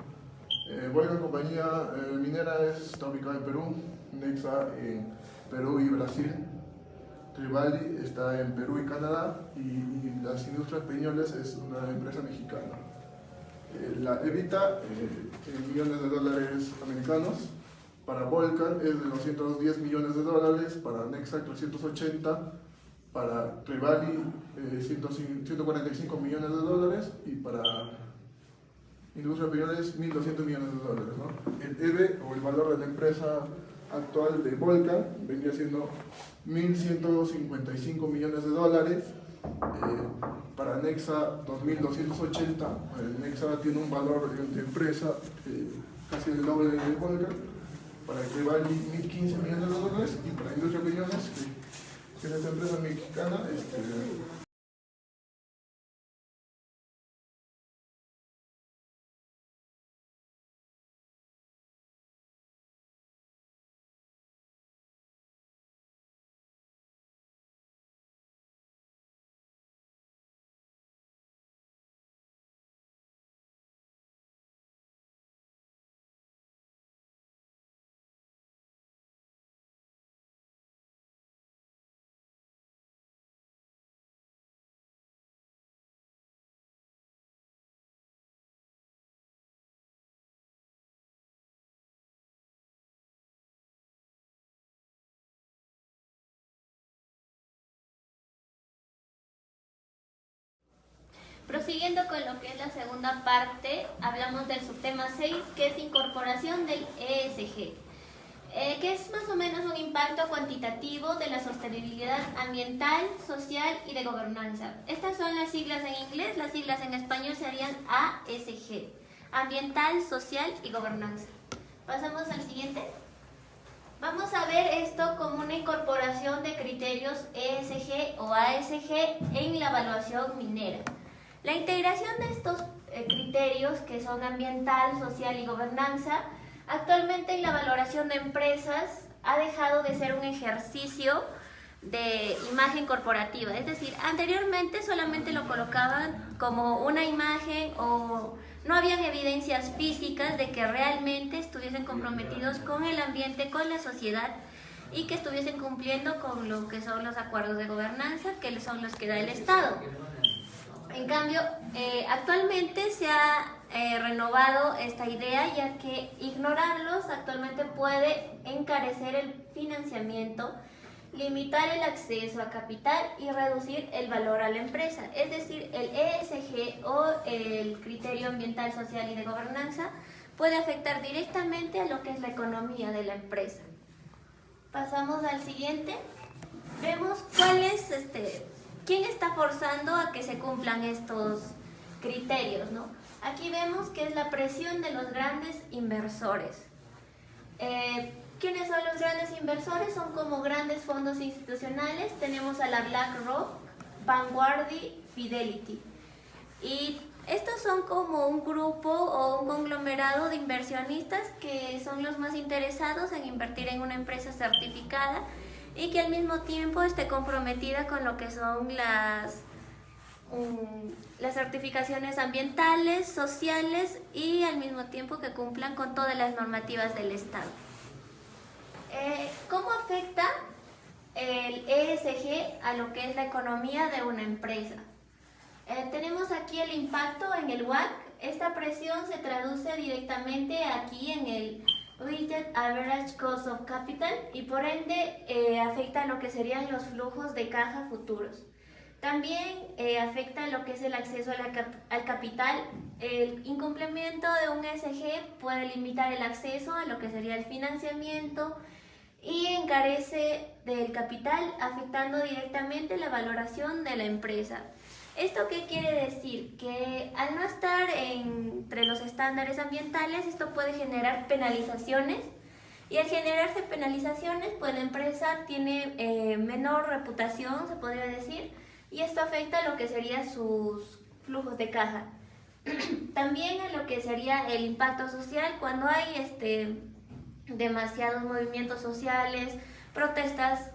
Volcan Compañía Minera está ubicada en Perú, Nexa en Perú y Brasil, Trevali está en Perú y Canadá y las Industrias Piñones es una empresa mexicana. La EBITDA en millones de dólares americanos. Para Volcan es de 210 millones de dólares, para Nexa 380, para Trevali 145 millones de dólares y para Industria Piñones 1.200 millones de dólares, ¿no? El EBE o el valor de la empresa actual de Volcan vendría siendo 1.155 millones de dólares. Para Nexa 2.280, Nexa tiene un valor de empresa casi el doble de Volcan. Para Trevali 1.015 millones de dólares y para Industria Piñones, que es esta empresa mexicana, Prosiguiendo con lo que es la segunda parte, hablamos del subtema 6, que es incorporación del ESG, que es más o menos un impacto cuantitativo de la sostenibilidad ambiental, social y de gobernanza. Estas son las siglas en inglés, las siglas en español serían ASG, ambiental, social y gobernanza. Pasamos al siguiente. Vamos a ver esto como una incorporación de criterios ESG o ASG en la evaluación minera. La integración de estos criterios, que son ambiental, social y gobernanza, actualmente en la valoración de empresas ha dejado de ser un ejercicio de imagen corporativa. Es decir, anteriormente solamente lo colocaban como una imagen o no habían evidencias físicas de que realmente estuviesen comprometidos con el ambiente, con la sociedad y que estuviesen cumpliendo con lo que son los acuerdos de gobernanza, que son los que da el Estado. En cambio, actualmente se ha renovado esta idea, ya que ignorarlos actualmente puede encarecer el financiamiento, limitar el acceso a capital y reducir el valor a la empresa. Es decir, el ESG o el criterio ambiental, social y de gobernanza puede afectar directamente a lo que es la economía de la empresa. Pasamos al siguiente. Vemos quién está forzando a que se cumplan estos criterios, ¿no? Aquí vemos que es la presión de los grandes inversores. ¿Quiénes son los grandes inversores? Son como grandes fondos institucionales. Tenemos a la BlackRock, Vanguard, Fidelity. Y estos son como un grupo o un conglomerado de inversionistas que son los más interesados en invertir en una empresa certificada y que al mismo tiempo esté comprometida con lo que son las certificaciones ambientales, sociales y al mismo tiempo que cumplan con todas las normativas del Estado. ¿Cómo afecta el ESG a lo que es la economía de una empresa? Tenemos aquí el impacto en el WACC. Esta presión se traduce directamente aquí en el Weighted Average Cost of Capital y por ende afecta lo que serían los flujos de caja futuros. También afecta lo que es el acceso al capital. El incumplimiento de un ESG puede limitar el acceso a lo que sería el financiamiento y encarece del capital, afectando directamente la valoración de la empresa. ¿Esto qué quiere decir? Que al no estar entre los estándares ambientales, esto puede generar penalizaciones y al generarse penalizaciones, pues la empresa tiene menor reputación, se podría decir, y esto afecta a lo que serían sus flujos de caja. También a lo que sería el impacto social, cuando hay demasiados movimientos sociales, protestas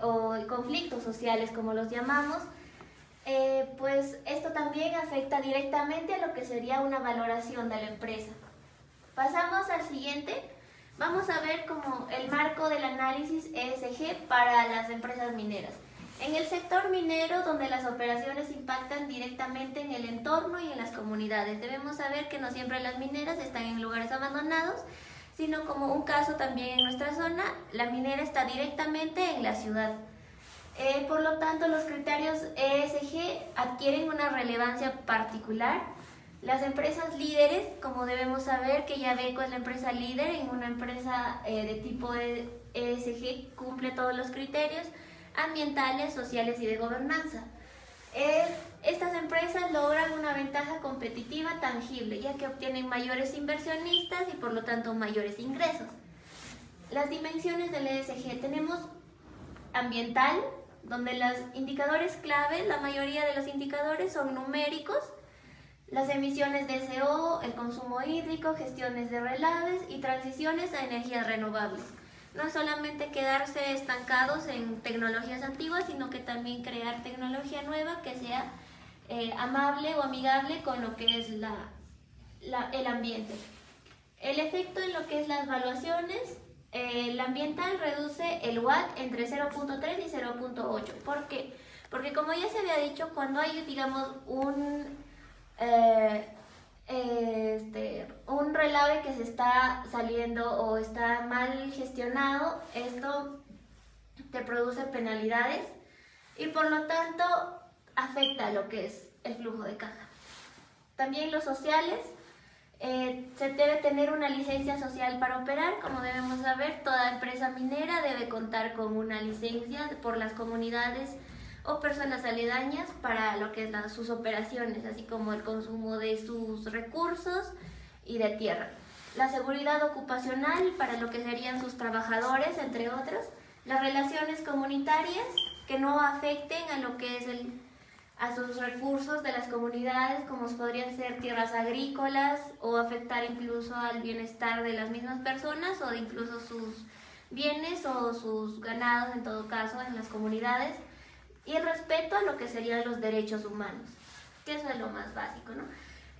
o conflictos sociales, como los llamamos, pues esto también afecta directamente a lo que sería una valoración de la empresa. Pasamos al siguiente. Vamos a ver como el marco del análisis ESG para las empresas mineras. En el sector minero, donde las operaciones impactan directamente en el entorno y en las comunidades, debemos saber que no siempre las mineras están en lugares abandonados, sino como un caso también en nuestra zona, la minera está directamente en la ciudad. Por lo tanto, los criterios ESG adquieren una relevancia particular. Las empresas líderes, como debemos saber que Yabeco es la empresa líder en una empresa de tipo ESG, cumple todos los criterios ambientales, sociales y de gobernanza. Estas empresas logran una ventaja competitiva tangible, ya que obtienen mayores inversionistas y por lo tanto mayores ingresos. Las dimensiones del ESG: tenemos ambiental, donde los indicadores clave, la mayoría de los indicadores son numéricos, las emisiones de CO, el consumo hídrico, gestiones de relaves y transiciones a energías renovables. No es solamente quedarse estancados en tecnologías antiguas, sino que también crear tecnología nueva que sea amable o amigable con lo que es el ambiente. El efecto en lo que es las evaluaciones, el ambiental reduce el WACC entre 0.3 y 0.8. ¿Por qué? Porque como ya se había dicho, cuando hay, digamos, un relave que se está saliendo o está mal gestionado, esto te produce penalidades y por lo tanto afecta lo que es el flujo de caja. También los sociales, se debe tener una licencia social para operar. Como debemos saber, toda empresa minera debe contar con una licencia por las comunidades o personas aledañas para lo que es sus operaciones, así como el consumo de sus recursos y de tierra. La seguridad ocupacional para lo que serían sus trabajadores, entre otros. Las relaciones comunitarias que no afecten a lo que es a sus recursos de las comunidades, como podrían ser tierras agrícolas o afectar incluso al bienestar de las mismas personas o de incluso sus bienes o sus ganados, en todo caso, en las comunidades. Y el respeto a lo que serían los derechos humanos, que eso es lo más básico, ¿no?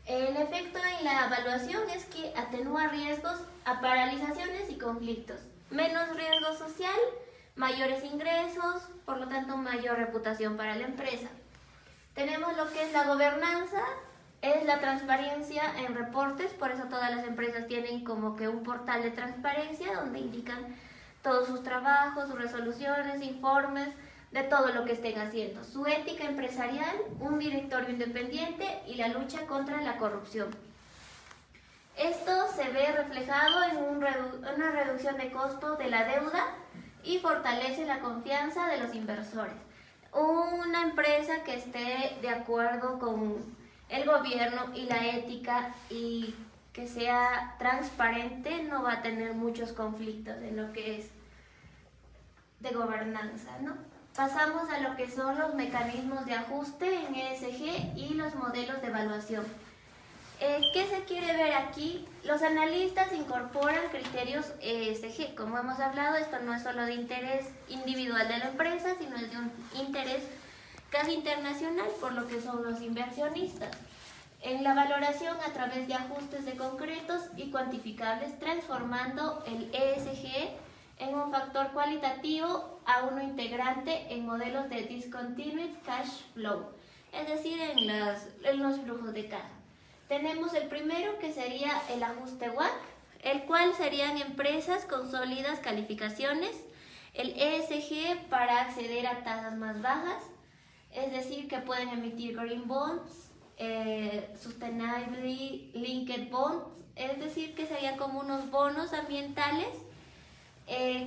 El efecto en la evaluación es que atenúa riesgos a paralizaciones y conflictos. Menos riesgo social, mayores ingresos, por lo tanto mayor reputación para la empresa. Tenemos lo que es la gobernanza, es la transparencia en reportes, por eso todas las empresas tienen como que un portal de transparencia donde indican todos sus trabajos, sus resoluciones, informes, de todo lo que estén haciendo. Su ética empresarial, un directorio independiente y la lucha contra la corrupción. Esto se ve reflejado en una reducción de costo de la deuda y fortalece la confianza de los inversores. Una empresa que esté de acuerdo con el gobierno y la ética y que sea transparente no va a tener muchos conflictos en lo que es de gobernanza, ¿no? Pasamos a lo que son los mecanismos de ajuste en ESG y los modelos de evaluación. ¿Qué se quiere ver aquí? Los analistas incorporan criterios ESG. Como hemos hablado, esto no es solo de interés individual de la empresa, sino es de un interés casi internacional por lo que son los inversionistas. En la valoración a través de ajustes de concretos y cuantificables, transformando el ESG en un factor cualitativo a uno integrante en modelos de Discontinued Cash Flow, es decir, en los flujos de caja. Tenemos el primero, que sería el ajuste WACC, el cual serían empresas con sólidas calificaciones, el ESG para acceder a tasas más bajas, es decir, que pueden emitir Green Bonds, Sustainability Linked Bonds, es decir, que serían como unos bonos ambientales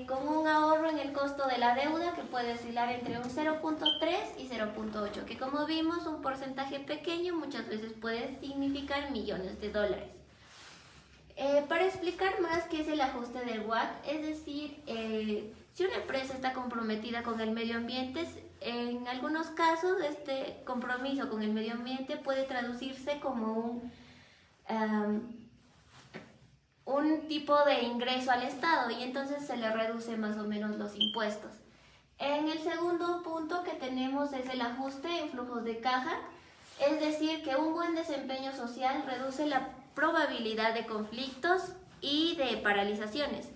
con un ahorro en el costo de la deuda que puede oscilar entre un 0.3 y 0.8, que como vimos, un porcentaje pequeño muchas veces puede significar millones de dólares. Para explicar más qué es el ajuste del WACC, es decir, si una empresa está comprometida con el medio ambiente, en algunos casos este compromiso con el medio ambiente puede traducirse como un tipo de ingreso al Estado, y entonces se le reduce más o menos los impuestos. En el segundo punto que tenemos es el ajuste en flujos de caja, es decir, que un buen desempeño social reduce la probabilidad de conflictos y de paralizaciones.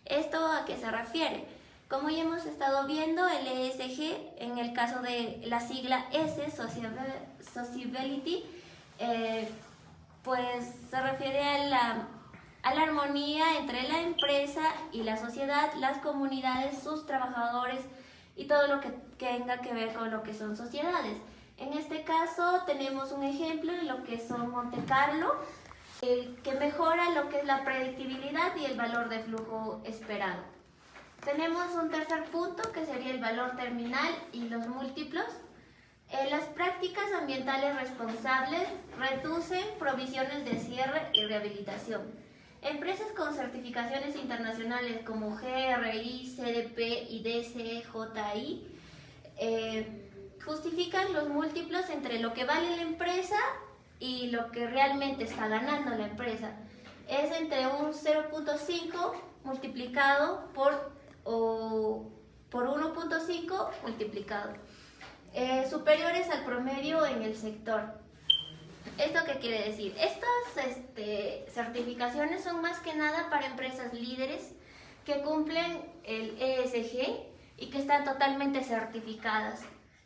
¿Esto a qué se refiere? Como ya hemos estado viendo, el ESG, en el caso de la sigla S, Sociability, pues se refiere a la armonía entre la empresa y la sociedad, las comunidades, sus trabajadores y todo lo que tenga que ver con lo que son sociedades. En este caso tenemos un ejemplo en lo que son Monte Carlo, que mejora lo que es la predictibilidad y el valor de flujo esperado. Tenemos un tercer punto que sería el valor terminal y los múltiplos. Las prácticas ambientales responsables reducen provisiones de cierre y rehabilitación. Empresas con certificaciones internacionales como GRI, CDP y DCJI justifican los múltiplos entre lo que vale la empresa y lo que realmente está ganando la empresa. Es entre un 0.5 multiplicado por 1.5 multiplicado, superiores al promedio en el sector. ¿Esto qué quiere decir? Estas certificaciones son más que nada para empresas líderes que cumplen el ESG y que están totalmente certificadas.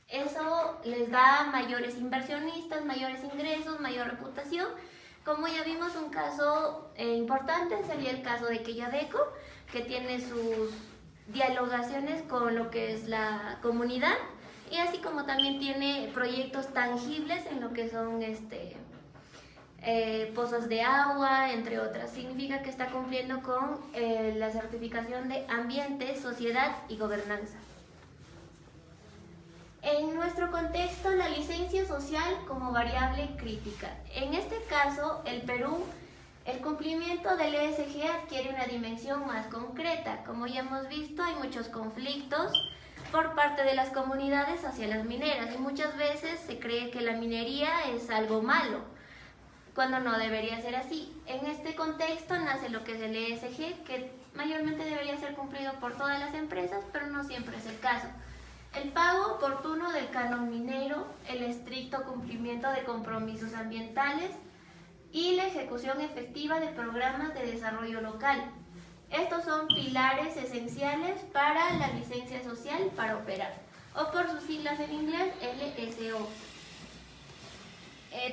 Eso les da mayores inversionistas, mayores ingresos, mayor reputación. Como ya vimos, un caso importante sería el caso de Quellaveco, que tiene sus dialogaciones con lo que es la comunidad, y así como también tiene proyectos tangibles en lo que son pozos de agua, entre otras. Significa que está cumpliendo con la certificación de ambiente, sociedad y gobernanza. En nuestro contexto, la licencia social como variable crítica. En este caso, el Perú, el cumplimiento del ESG adquiere una dimensión más concreta. Como ya hemos visto, hay muchos conflictos por parte de las comunidades hacia las mineras, y muchas veces se cree que la minería es algo malo, cuando no debería ser así. En este contexto nace lo que es el ESG, que mayormente debería ser cumplido por todas las empresas, pero no siempre es el caso. El pago oportuno del canon minero, el estricto cumplimiento de compromisos ambientales y la ejecución efectiva de programas de desarrollo local. Estos son pilares esenciales para la licencia social para operar, o por sus siglas en inglés, LSO.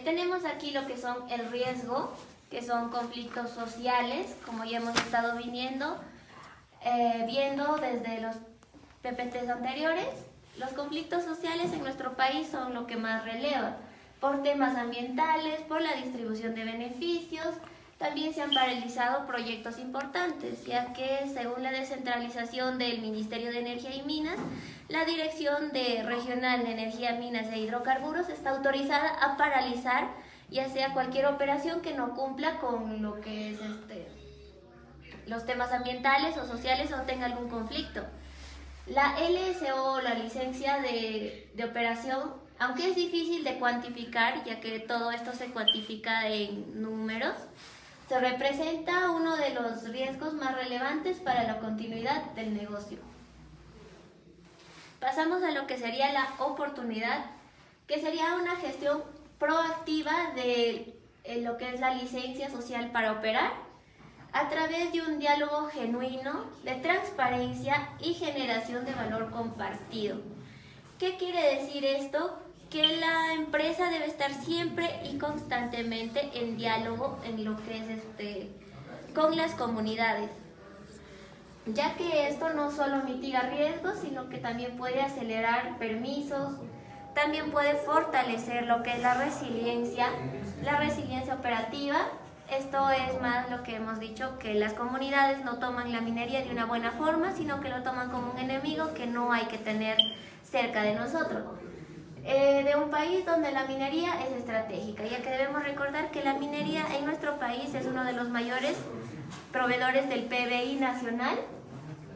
Tenemos aquí lo que son el riesgo, que son conflictos sociales, como ya hemos estado viendo desde los PPTs anteriores. Los conflictos sociales en nuestro país son lo que más releva, por temas ambientales, por la distribución de beneficios. También se han paralizado proyectos importantes, ya que según la descentralización del Ministerio de Energía y Minas, la Dirección Regional de Energía, Minas e Hidrocarburos está autorizada a paralizar ya sea cualquier operación que no cumpla con lo que es los temas ambientales o sociales o tenga algún conflicto. La LSO, la licencia de operación, Aunque es difícil de cuantificar, ya que todo esto se cuantifica en números, se representa uno de los riesgos más relevantes para la continuidad del negocio. Pasamos a lo que sería la oportunidad, que sería una gestión proactiva de lo que es la licencia social para operar, a través de un diálogo genuino, de transparencia y generación de valor compartido. ¿Qué quiere decir esto? Que la empresa debe estar siempre y constantemente en diálogo en lo que es con las comunidades, ya que esto no solo mitiga riesgos, sino que también puede acelerar permisos, también puede fortalecer lo que es la resiliencia operativa. Esto es más lo que hemos dicho, que las comunidades no toman la minería de una buena forma, sino que lo toman como un enemigo que no hay que tener cerca de nosotros. De un país donde la minería es estratégica, ya que debemos recordar que la minería en nuestro país es uno de los mayores proveedores del PBI nacional.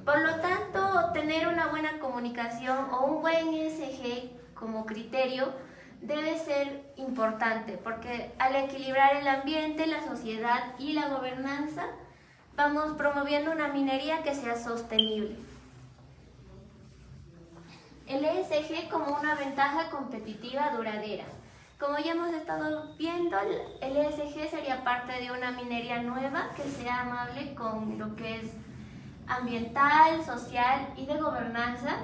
Por lo tanto, tener una buena comunicación o un buen ESG como criterio debe ser importante, porque al equilibrar el ambiente, la sociedad y la gobernanza, vamos promoviendo una minería que sea sostenible. El ESG como una ventaja competitiva duradera. Como ya hemos estado viendo, el ESG sería parte de una minería nueva que sea amable con lo que es ambiental, social y de gobernanza.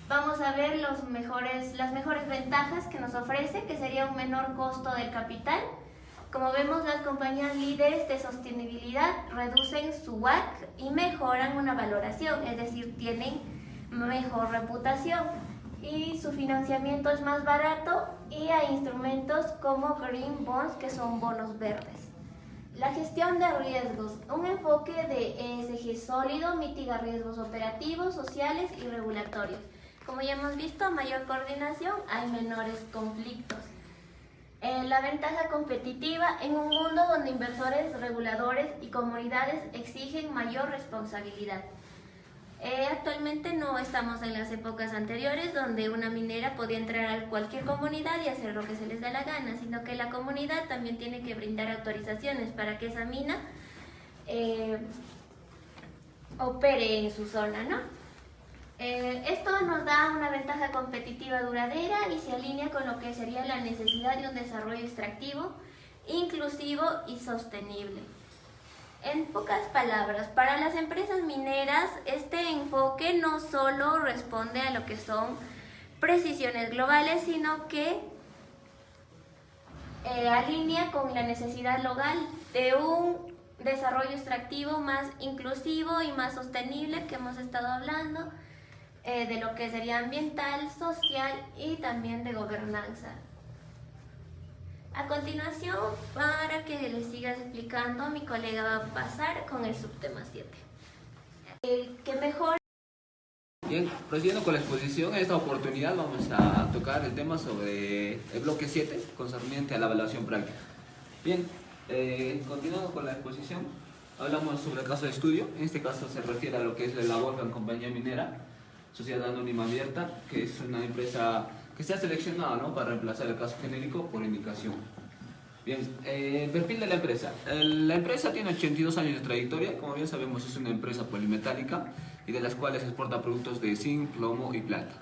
Vamos a ver las mejores ventajas que nos ofrece, que sería un menor costo del capital. Como vemos, las compañías líderes de sostenibilidad reducen su WACC y mejoran una valoración, es decir, tienen mejor reputación, y su financiamiento es más barato, y hay instrumentos como Green Bonds, que son bonos verdes. La gestión de riesgos. Un enfoque de ESG sólido mitiga riesgos operativos, sociales y regulatorios. Como ya hemos visto, a mayor coordinación hay menores conflictos. La ventaja competitiva en un mundo donde inversores, reguladores y comunidades exigen mayor responsabilidad. Actualmente no estamos en las épocas anteriores donde una minera podía entrar a cualquier comunidad y hacer lo que se les da la gana, sino que la comunidad también tiene que brindar autorizaciones para que esa mina opere en su zona, ¿no? Esto nos da una ventaja competitiva duradera y se alinea con lo que sería la necesidad de un desarrollo extractivo, inclusivo y sostenible. En pocas palabras, para las empresas mineras, este enfoque no solo responde a lo que son precisiones globales, sino que alinea con la necesidad local de un desarrollo extractivo más inclusivo y más sostenible, que hemos estado hablando, de lo que sería ambiental, social y también de gobernanza. A continuación, para que les siga explicando, mi colega va a pasar con el subtema 7. ¿Qué mejor? Bien, procediendo con la exposición, en esta oportunidad vamos a tocar el tema sobre el bloque 7, concerniente a la evaluación práctica. Bien, continuando con la exposición, hablamos sobre el caso de estudio. En este caso se refiere a lo que es la Wolfgang Compañía Minera, Sociedad Anónima Abierta, que es una empresa que se ha seleccionado, ¿no?, para reemplazar el caso genérico por indicación. Bien, el perfil de la empresa. La empresa tiene 82 años de trayectoria. Como bien sabemos, es una empresa polimetálica y de las cuales exporta productos de zinc, plomo y plata.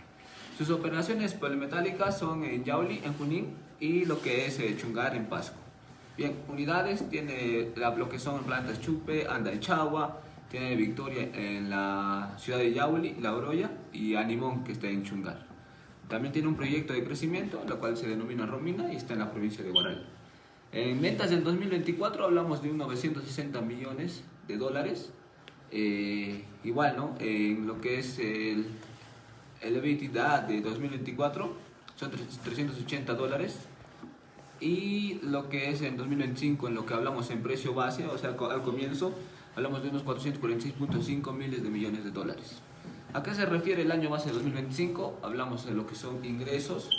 Sus operaciones polimetálicas son en Yauli, en Junín, y lo que es Chungar, en Pasco. Bien, unidades tiene lo que son plantas Chupe, Andaichagua, tiene Victoria en la ciudad de Yauli, La Oroya, y Animón, que está en Chungar. También tiene un proyecto de crecimiento, la cual se denomina Romina, y está en la provincia de Huaral. En ventas del 2024 hablamos de unos 960 millones de dólares. Igual, ¿no?, en lo que es el EBITDA de 2024 son 380 dólares. Y lo que es en 2025, en lo que hablamos en precio base, o sea, al comienzo, hablamos de unos 446.5 miles de millones de dólares. ¿A qué se refiere el año base de 2025? Hablamos de lo que son ingresos,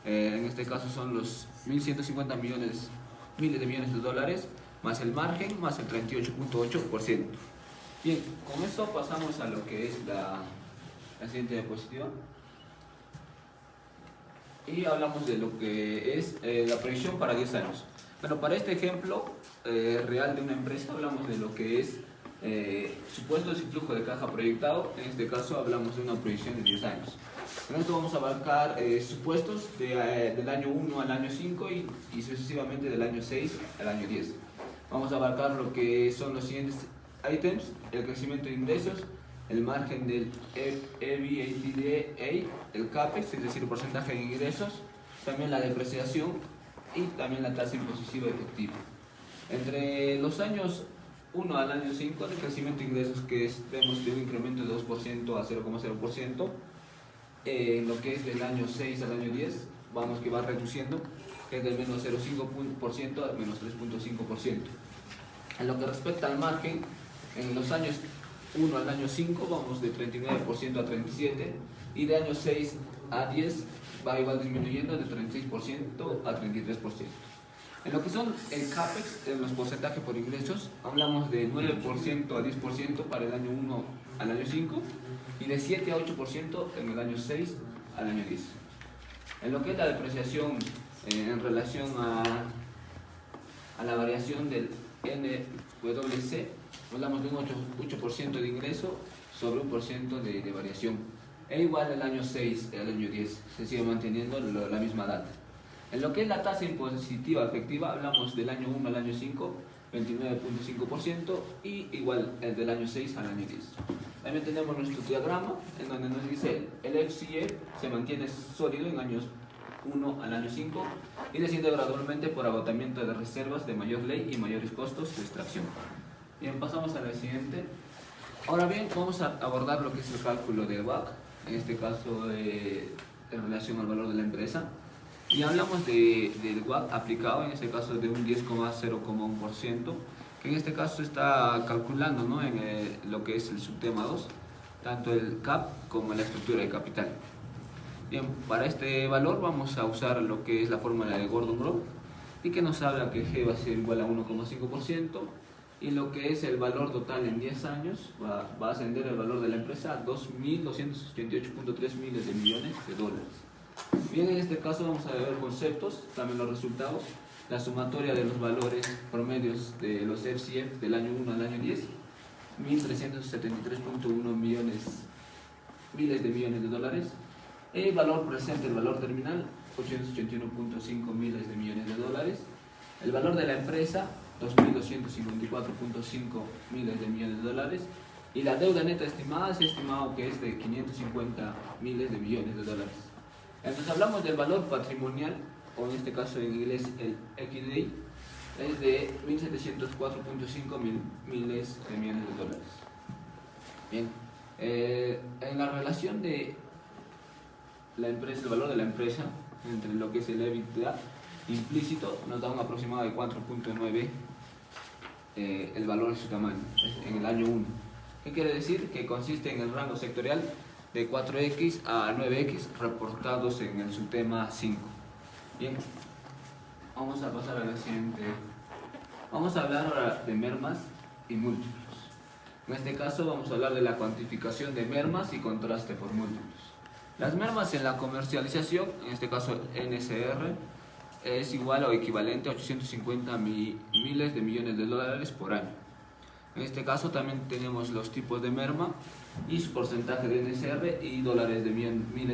en este caso son los 1.150 miles de millones de dólares, más el margen, más el 38.8%. Bien, con esto pasamos a lo que es la siguiente diapositiva. y hablamos de lo que es la proyección para 10 años. Bueno, para este ejemplo real de una empresa hablamos de lo que es supuestos y flujo de caja proyectado. En este caso hablamos de una proyección de 10 años. Con esto vamos a abarcar supuestos del año 1 al año 5 y sucesivamente del año 6 al año 10. Vamos a abarcar lo que son los siguientes ítems: el crecimiento de ingresos, el margen del EBITDA, el CAPEX, es decir, el porcentaje de ingresos, también la depreciación y también la tasa impositiva efectiva. Entre los años 1 al año 5, el crecimiento de ingresos que vemos de un incremento de 2% a 0,0%, en lo que es del año 6 al año 10, vamos que va reduciendo, que es del menos 0,5% al menos 3,5%. En lo que respecta al margen, en los años 1 al año 5 vamos de 39% a 37%, y de año 6 a 10 va igual disminuyendo de 36% a 33%. En lo que son el CAPEX, en los porcentajes por ingresos, hablamos de 9% a 10% para el año 1 al año 5 y de 7 a 8% en el año 6 al año 10. En lo que es la depreciación en relación a la variación del NWC, hablamos de un 8% de ingreso sobre 1% de variación. E igual el año 6 al año 10 se sigue manteniendo la misma data. En lo que es la tasa impositiva efectiva, hablamos del año 1 al año 5, 29,5%, y igual el del año 6 al año 10. También tenemos nuestro diagrama en donde nos dice el FCF se mantiene sólido en años 1 al año 5 y desciende gradualmente por agotamiento de reservas de mayor ley y mayores costos de extracción. Bien, pasamos a la siguiente. Ahora bien, vamos a abordar lo que es el cálculo de WACC, en este caso en relación al valor de la empresa. Y hablamos del WACC aplicado, en este caso de un 10,01%, que en este caso está calculando, ¿no?, en lo que es el subtema 2, tanto el CAP como la estructura de capital. Bien, para este valor vamos a usar lo que es la fórmula de Gordon-Grove, y que nos habla que G va a ser igual a 1,5%, y lo que es el valor total en 10 años va a ascender el valor de la empresa a 2.288,3 miles de millones de dólares. Bien, en este caso vamos a ver conceptos, también los resultados, la sumatoria de los valores promedios de los FCF del año 1 al año 10, 1.373,1 miles de millones de dólares, el valor presente, el valor terminal, 881,5 miles de millones de dólares, el valor de la empresa, 2.254,5 miles de millones de dólares, y la deuda neta estimada se ha estimado que es de 550 miles de millones de dólares. Entonces hablamos del valor patrimonial, o en este caso en inglés el equity, es de 1.704,5 miles de millones de dólares. Bien, en la relación de la empresa, el valor de la empresa entre lo que es el EBITDA implícito, nos da un aproximado de 4,9 el valor de su tamaño en el año 1. ¿Qué quiere decir? Que consiste en el rango sectorial de 4x a 9x reportados en el subtema 5. Bien, vamos a pasar a la siguiente. Vamos a hablar ahora de mermas y múltiplos. En este caso vamos a hablar de la cuantificación de mermas y contraste por múltiplos. Las mermas en la comercialización, en este caso NSR, es igual o equivalente a 850 miles de millones de dólares por año. En este caso también tenemos los tipos de merma y su porcentaje de NSR y miles de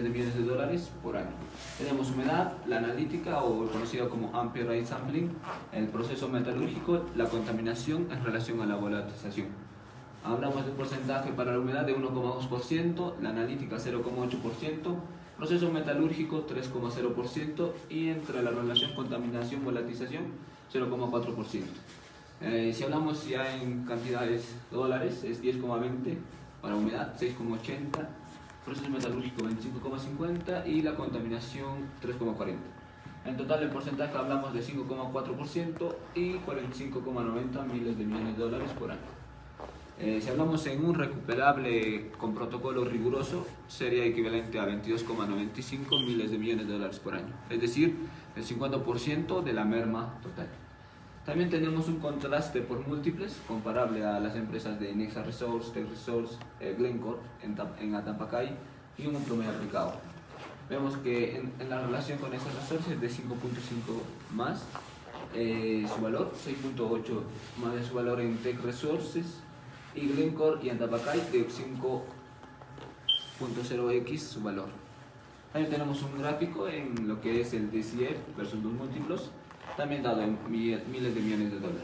millones de dólares por año. Tenemos humedad, la analítica o conocida como Ampere Rate Sampling, el proceso metalúrgico, la contaminación en relación a la volatilización. Hablamos de un porcentaje para la humedad de 1,2%, la analítica 0,8%, proceso metalúrgico 3,0% y entre la relación contaminación-volatilización 0,4%. Si hablamos ya en cantidades de dólares, es 10,20 para humedad, 6,80, proceso metalúrgico 25,50 y la contaminación 3,40. En total, el porcentaje hablamos de 5,4% y 45,90 miles de millones de dólares por año. Si hablamos en un recuperable con protocolo riguroso, sería equivalente a 22,95 miles de millones de dólares por año, es decir, el 50% de la merma total. También tenemos un contraste por múltiples comparable a las empresas de Nexa Resource, Tech Resource, Glencore en Atampacay y un promedio aplicado. Vemos que en la relación con ese resource es de 5.5 más su valor, 6.8 más de su valor en Tech Resources, y Glencore y Antapacay de 5.0x su valor. También tenemos un gráfico en lo que es el DCF versus los múltiplos, también dado en miles de millones de dólares.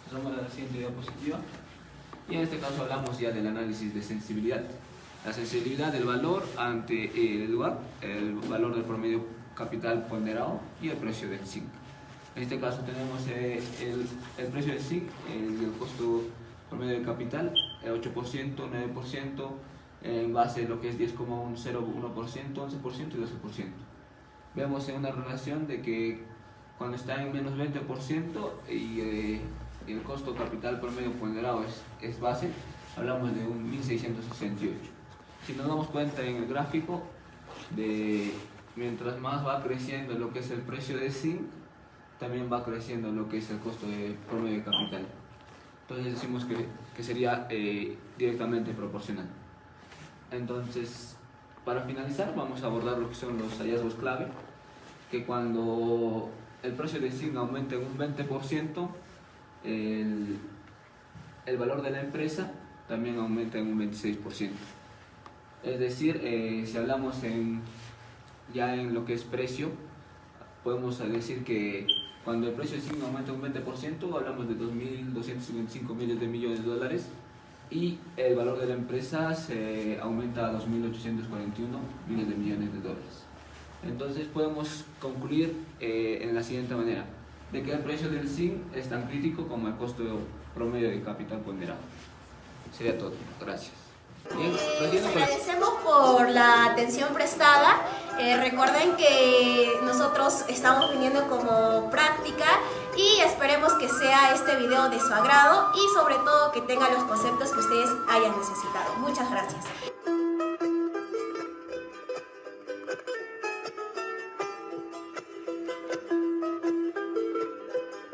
Pasamos a la siguiente diapositiva. Y en este caso hablamos ya del análisis de sensibilidad. La sensibilidad del valor ante el WACC, el valor del promedio capital ponderado y el precio del zinc. En este caso tenemos el precio del zinc, el costo promedio del capital, el 8%, 9%, en base a lo que es 10,01%, 11% y 12%. Vemos en una relación de que cuando está en menos 20% y el costo capital promedio ponderado es base, hablamos de un 1668. Si nos damos cuenta en el gráfico, mientras más va creciendo lo que es el precio de zinc, también va creciendo lo que es el costo de promedio de capital. Entonces decimos que sería directamente proporcional. Entonces, para finalizar, vamos a abordar lo que son los hallazgos clave, que cuando el precio de zinc aumenta en un 20%, el valor de la empresa también aumenta en un 26%. Es decir, si hablamos ya en lo que es precio, podemos decir que cuando el precio de zinc aumenta un 20%, hablamos de 2.255 millones de dólares, y el valor de la empresa se aumenta a 2.841 millones de dólares. Entonces podemos concluir en la siguiente manera, de que el precio del zinc es tan crítico como el costo promedio de capital ponderado. Sería todo. Gracias. Bien, Les agradecemos por la atención prestada. Recuerden que nosotros estamos viniendo como práctica y esperemos que sea este video de su agrado y sobre todo que tenga los conceptos que ustedes hayan necesitado. Muchas gracias.